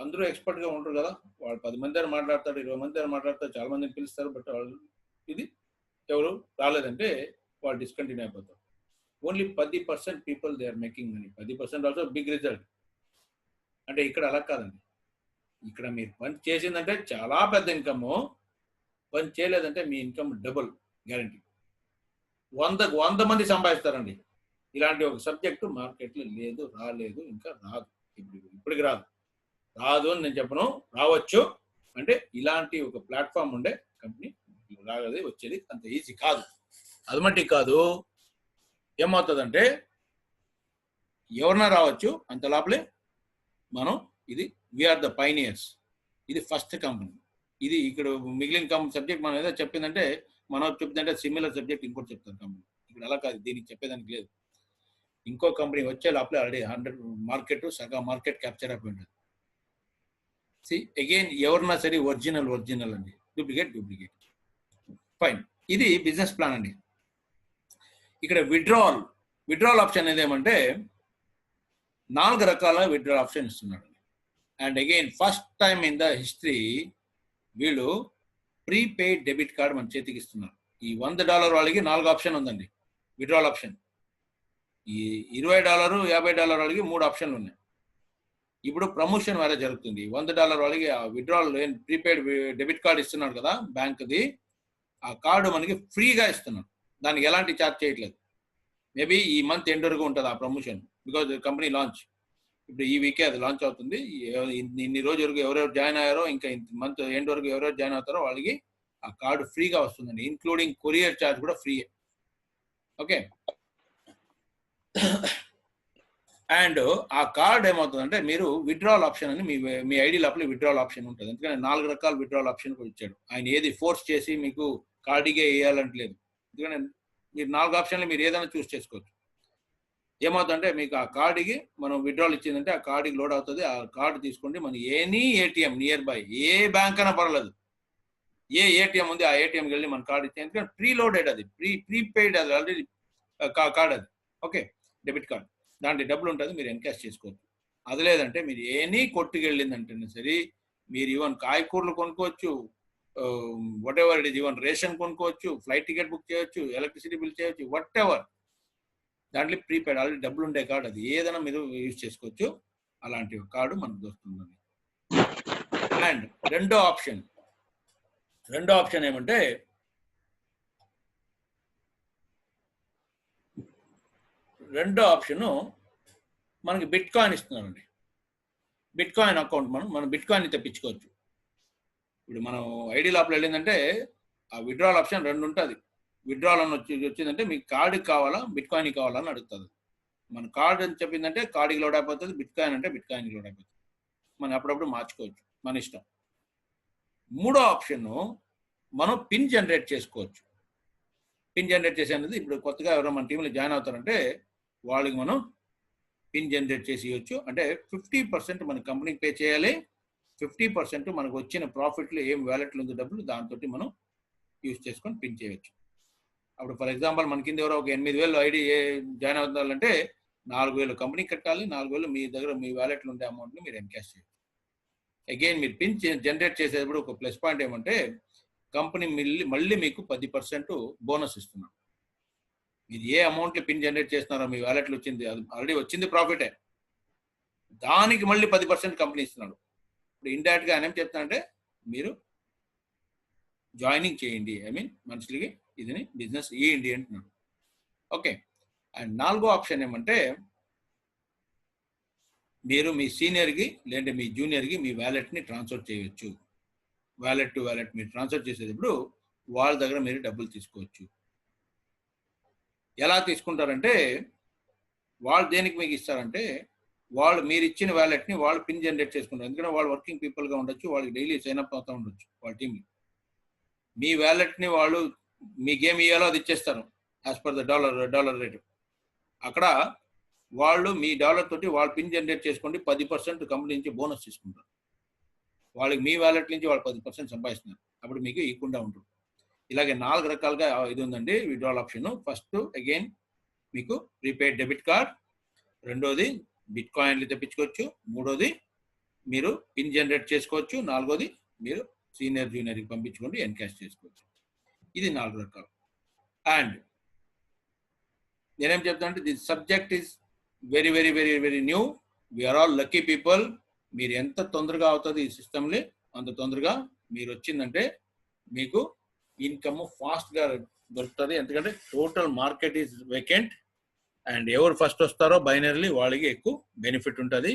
అందరూ ఎక్స్పర్ట్గా ఉంటారు కదా, వాళ్ళు 10 మంది అని మాట్లాడతారు, 20 మంది అని మాట్లాడతారు, చాలా మందిని పిలుస్తారు, బట్ వాళ్ళు ఇది ఎవరు రాలేదంటే వాళ్ళు డిస్కంటిన్యూ అయిపోతారు. Only 10% people they are making money, 10% also big result. అంటే ఇక్కడ అలా కాదండి, ఇక్కడ మీరు పని చేసిందంటే చాలా పెద్ద ఇన్కమ్, పని చేయలేదంటే మీ ఇన్కమ్ డబుల్ గ్యారంటీ. 100 మంది సంపాదిస్తారండి. ఇలాంటి ఒక సబ్జెక్టు మార్కెట్లో లేదు, రాలేదు, ఇంకా రాదు, ఇప్పటికి రాదు అని నేను చెప్పను, రావచ్చు. అంటే ఇలాంటి ఒక ప్లాట్ఫామ్ ఉండే కంపెనీ రాగది వచ్చేది అంత ఈజీ కాదు. అది మట్టి కాదు, ఏమవుతుందంటే ఎవరన్నా రావచ్చు, అంత లోపలే మనం ఇది వీఆర్ ద పైనియర్స్, ఇది ఫస్ట్ కంపెనీ. ఇది ఇక్కడ మిగిలిన సబ్జెక్ట్ మనం ఏదో చెప్పిందంటే మనం చెప్తుందంటే సిమిలర్ సబ్జెక్ట్ ఇంకోటి చెప్తారు కంపెనీ. ఇక్కడ అలా కాదు, దీనికి చెప్పేదానికి లేదు. ఇంకో కంపెనీ వచ్చే లోపల ఆల్రెడీ 100 సగం మార్కెట్ క్యాప్చర్ అయిపోయి ఉంటుంది. అగైన్ ఎవరన్నా సరే ఒరిజినల్ అండి, డూప్లికేట్. ఫైన్, ఇది బిజినెస్ ప్లాన్ అండి. ఇక్కడ విడ్రాల్ ఆప్షన్ అనేది ఏమంటే 4 రకాల విడ్రాల్ ఆప్షన్ ఇస్తున్నాడు. And again first time in the history వీళ్ళు ప్రీపెయిడ్ డెబిట్ కార్డ్ మన చేతికి ఇస్తున్నారు. ఈ $100 వాళ్ళకి 4 ఆప్షన్ ఉందండి విడ్రాల్ ఆప్షన్. ఈ $20 $50 వాళ్ళకి 3 ఆప్షన్లు ఉన్నాయి. ఇప్పుడు ప్రమోషన్ వేరే జరుగుతుంది. $100 వాళ్ళకి విడ్రాల్ ప్రీపెయిడ్ డెబిట్ కార్డ్ ఇస్తున్నాడు కదా బ్యాంక్ది, ఆ కార్డు మనకి ఫ్రీగా ఇస్తున్నాడు, దానికి ఎలాంటి ఛార్జ్ చేయట్లేదు. మేబీ ఈ మంత్ ఎండ్ వరకు ఉంటుంది ఆ ప్రమోషన్, బికాజ్ కంపెనీ లాంచ్ ఇప్పుడు ఈ వీకే అది లాంచ్ అవుతుంది. ఇన్ని రోజు వరకు ఎవరెవరు జాయిన్ అయ్యారో, ఇంకా మంత్ ఎండ్ వరకు ఎవరెవరు జాయిన్ అవుతారో వాళ్ళకి ఆ కార్డు ఫ్రీగా వస్తుందండి, ఇంక్లూడింగ్ కొరియర్ ఛార్జ్ కూడా ఫ్రీ. ఓకే, అండ్ ఆ కార్డ్ ఏమవుతుందంటే మీరు విడ్రాల్ ఆప్షన్ అని మీ ఐడి లోపల విడ్రాల్ ఆప్షన్ ఉంటుంది. ఎందుకంటే 4 రకాల విడ్రాల్ ఆప్షన్ కూడా ఇచ్చాడు ఆయన. ఏది ఫోర్స్ చేసి మీకు కార్డుకే వేయాలంటలేదు, ఎందుకంటే మీరు 4 ఆప్షన్లు మీరు ఏదైనా చూస్ చేసుకోవచ్చు. ఏమవుతుందంటే మీకు ఆ కార్డుకి మనం విడ్రాల్ ఇచ్చిందంటే ఆ కార్డుకి లోడ్ అవుతుంది. ఆ కార్డు తీసుకోండి, మన any ATM near by, A bank అయినా పర్వాలేదు, ఏ ఏటీఎం ఉంది ఆ ఏటీఎంకి వెళ్ళి మన కార్డు ఇచ్చి, ఎందుకంటే ప్రీలోడెడ్, అది ప్రీపెయిడ్, అది ఆల్రెడీ కార్డ్ అది. ఓకే, డెబిట్ కార్డ్, దాంట్లో డబ్బులు ఉంటుంది, మీరు ఎన్కాష్ చేసుకోవచ్చు. అది లేదంటే మీరు ఎనీ కొట్టుకు వెళ్ళిందంటే సరే, మీరు ఈవెన్ కాయకూరలు కొనుక్కోవచ్చు, what ever it is, even ration కొనుక్కోవచ్చు, ఫ్లైట్ టికెట్ బుక్ చేయొచ్చు, ఎలక్ట్రిసిటీ బిల్ చేయొచ్చు, వాట్ ఎవర్, దాంట్లో ప్రీపెయిడ్ ఆల్రెడీ డబ్బులు ఉండే కార్డు, అది ఏదైనా మీరు యూజ్ చేసుకోవచ్చు. అలాంటి కార్డు మనకు దొరుకుతుందండి. అండ్ రెండో ఆప్షన్ ఏమంటే మనకి బిట్ కాయిన్ ఇస్తున్నారండి. బిట్ కాయిన్ అకౌంట్ మనం బిట్ కాయిన్ తెప్పించుకోవచ్చు. ఇప్పుడు మనం ఐడి లోపల వెళ్ళిందంటే ఆ విత్డ్రాల్ ఆప్షన్ 2 ఉంటుంది. విత్డ్రాల్ అని వచ్చిందంటే మీకు కార్డుకి కావాలా బిట్ కాయిన్ కావాలా అని అడుగుతుంది. మన కార్డు అని చెప్పిందంటే కార్డుకి లోడ్ అయిపోతుంది, బిట్ కాయిన్ అంటే బిట్ కాయిన్కి లోడ్ అయిపోతుంది. మనం అప్పుడప్పుడు మార్చుకోవచ్చు, మన ఇష్టం. మూడో ఆప్షన్ మనం పిన్ జనరేట్ చేసుకోవచ్చు. పిన్ జనరేట్ చేసేది ఇప్పుడు కొత్తగా ఎవరో మన టీంలో జాయిన్ అవుతారంటే వాళ్ళకి మనం పిన్ జనరేట్ చేసి ఇవ్వచ్చు. అంటే 50% మన కంపెనీకి పే చేయాలి, 50% మనకు వచ్చిన ప్రాఫిట్లు ఏం వ్యాలెట్లు ఉందో డబ్బులు దాంతో మనం యూజ్ చేసుకొని పిన్ చేయవచ్చు. అప్పుడు ఫర్ ఎగ్జాంపుల్ మన కింద ఎవరో ఒక 8,000 ఐడి జాయిన్ అవుతారంటే 4,000 కంపెనీకి కట్టాలి, 4,000 మీ దగ్గర మీ వ్యాలెట్లు ఉండే అమౌంట్ని మీరు ఎన్కాష్ చేయవచ్చు. అగైన్ మీరు పిన్ జనరేట్ చేసేటప్పుడు ఒక ప్లస్ పాయింట్ ఏమంటే కంపెనీ మళ్ళీ మీకు 10% బోనస్ ఇస్తున్నాం. మీరు ఏ అమౌంట్లు పిన్ జనరేట్ చేస్తున్నారో మీ వ్యాలెట్లు వచ్చింది, అది ఆల్రెడీ వచ్చింది ప్రాఫిటే, దానికి మళ్ళీ 10% కంపెనీ ఇస్తున్నాడు. ఇప్పుడు ఇండైరెక్ట్గా ఆయన ఏం చెప్తానంటే మీరు జాయినింగ్ చేయండి, మనుషులకి ఇదిని బిజినెస్ ఇవ్వండి అంటున్నాడు. ఓకే. అండ్ నాలుగో ఆప్షన్ ఏమంటే మీరు మీ సీనియర్కి లేదంటే మీ జూనియర్కి మీ వ్యాలెట్ని ట్రాన్స్ఫర్ చేయవచ్చు. వ్యాలెట్ టు వ్యాలెట్ మీరు ట్రాన్స్ఫర్ చేసేటప్పుడు వాళ్ళ దగ్గర మీరు డబ్బులు తీసుకోవచ్చు. ఎలా తీసుకుంటారంటే వాళ్ళు దేనికి మీకు ఇస్తారంటే వాళ్ళు మీరు ఇచ్చిన వ్యాలెట్ని వాళ్ళు పిన్ జనరేట్ చేసుకుంటారు. ఎందుకంటే వాళ్ళు వర్కింగ్ పీపుల్గా ఉండొచ్చు, వాళ్ళకి డైలీ సైన్ అప్ అవుతూ ఉండొచ్చు వాళ్ళ టీంలో. మీ వ్యాలెట్ని వాళ్ళు మీకు ఏమి ఇవ్వాలో అది ఇచ్చేస్తారు as per the dollar rate. అక్కడ వాళ్ళు మీ డాలర్ తోటి వాళ్ళు పిన్ జనరేట్ చేసుకోండి, 10% కంపెనీ నుంచి బోనస్ తీసుకుంటారు. వాళ్ళకి మీ వ్యాలెట్ నుంచి వాళ్ళు 10% సంపాదిస్తున్నారు. అప్పుడు మీకు ఇవ్వకుండా ఉంటుంది. ఇలాగే 4 రకాలుగా ఇది ఉందండి విత్డ్రాల్ ఆప్షన్. ఫస్ట్ అగైన్ మీకు ప్రీపెయిడ్ డెబిట్ కార్డ్, రెండోది బిట్ కాయిన్లు తెప్పించుకోవచ్చు, మూడోది మీరు పిన్ జనరేట్ చేసుకోవచ్చు, నాలుగోది మీరు సీనియర్ జూనియర్కి పంపించుకోండి ఎన్కాష్ చేసుకోవచ్చు. ఇది 4 రకాలు. అండ్ నేనేం చెప్తాను అంటే this subject is very very very very new. We are all lucky people. మీరు ఎంత తొందరగా అవుతుంది ఈ సిస్టమ్ని అంత తొందరగా మీరు వచ్చిందంటే మీకు ఇన్కమ్ ఫాస్ట్గా దొరుకుతుంది. ఎందుకంటే total market is vacant and ఎవరు ఫస్ట్ వస్తారో బైనరీలీ వాళ్ళకి ఎక్కువ బెనిఫిట్ ఉంటుంది.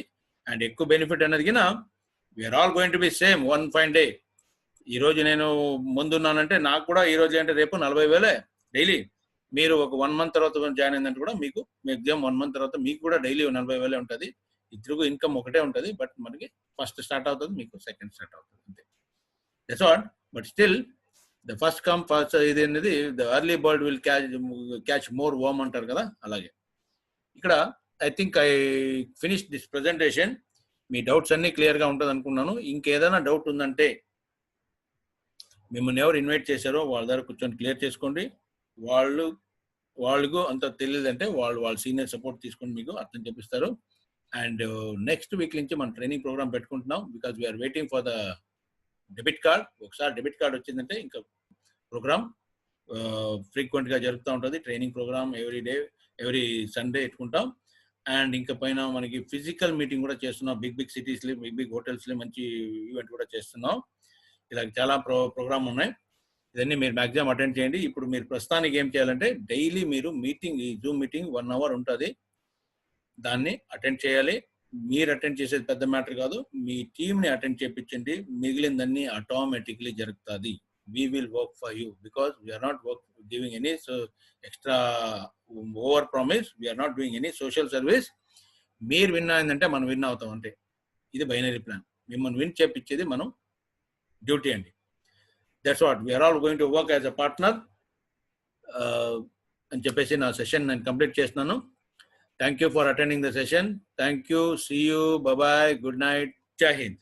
అండ్ ఎక్కువ బెనిఫిట్ అనేది కినా we are all going to be same one fine day. ఈరోజు నేను ముందున్నానంటే నాకు కూడా ఈరోజు అంటే రేపు 40,000 డైలీ. మీరు ఒక 1 month తర్వాత జాయిన్ అయిందంటే కూడా మీకు మ్యాక్సిమం 1 month తర్వాత మీకు కూడా డైలీ 40,000 ఉంటుంది. ఇద్దరు ఇన్కమ్ ఒకటే ఉంటుంది. బట్ మనకి ఫస్ట్ స్టార్ట్ అవుతుంది, మీకు సెకండ్ స్టార్ట్ అవుతుంది అంతే. That's what. But still the first come first ఇది అనేది the early bird will catch more worm అంటారు కదా, అలాగే ఇక్కడ I think I finish this presentation. మీ డౌట్స్ అన్నీ క్లియర్గా ఉంటుంది అనుకున్నాను. ఇంకేదైనా డౌట్ ఉందంటే మిమ్మల్ని ఎవరు ఇన్వైట్ చేశారో వాళ్ళ దగ్గర కూర్చొని క్లియర్ చేసుకోండి. వాళ్ళకు అంత తెలియదంటే వాళ్ళ సీనియర్ సపోర్ట్ తీసుకొని మీకు అర్థం చేపిస్తారు. అండ్ నెక్స్ట్ వీక్ నుంచి మనం ట్రైనింగ్ ప్రోగ్రామ్ పెట్టుకుంటున్నాం. Because we are waiting for the debit card. ఒకసారి డెబిట్ కార్డ్ వచ్చిందంటే ఇంకా ప్రోగ్రామ్ ఫ్రీక్వెంట్గా జరుగుతూ ఉంటుంది. ట్రైనింగ్ ప్రోగ్రామ్ ఎవ్రీ సండే పెట్టుకుంటాం. అండ్ ఇంకా పైన మనకి ఫిజికల్ మీటింగ్ కూడా చేస్తున్నాం. బిగ్ సిటీస్లో బిగ్ హోటల్స్లో మంచి ఈవెంట్ కూడా చేస్తున్నాం. ఇలా చాలా ప్రోగ్రామ్ ఉన్నాయి. ఇవన్నీ మీరు మ్యాక్సిమం అటెండ్ చేయండి. ఇప్పుడు మీరు ప్రస్తుతానికి ఏం చేయాలంటే డైలీ మీరు ఈ జూమ్ మీటింగ్ 1 hour ఉంటుంది, దాన్ని అటెండ్ చేయాలి. మీరు అటెండ్ చేసేది పెద్ద మ్యాటర్ కాదు, మీ టీంని అటెండ్ చేయించండి. మిగిలిందన్నీ ఆటోమేటిక్లీ జరుగుతుంది. We will work for you because we are not giving any extra over promise. We are not doing any social service. మీరు విన్ అయిందంటే మనం విన్ అవుతాం అంటే ఇది బైనరీ ప్లాన్. మిమ్మల్ని విన్ చేయించేది మనం డ్యూటీ అండి. That's what. We are all going to work as a partner అని చెప్పేసి నా సెషన్ నేను కంప్లీట్ చేస్తున్నాను. Thank you for attending the session. Thank you. See you. Bye-bye. Good night. Jai Hind.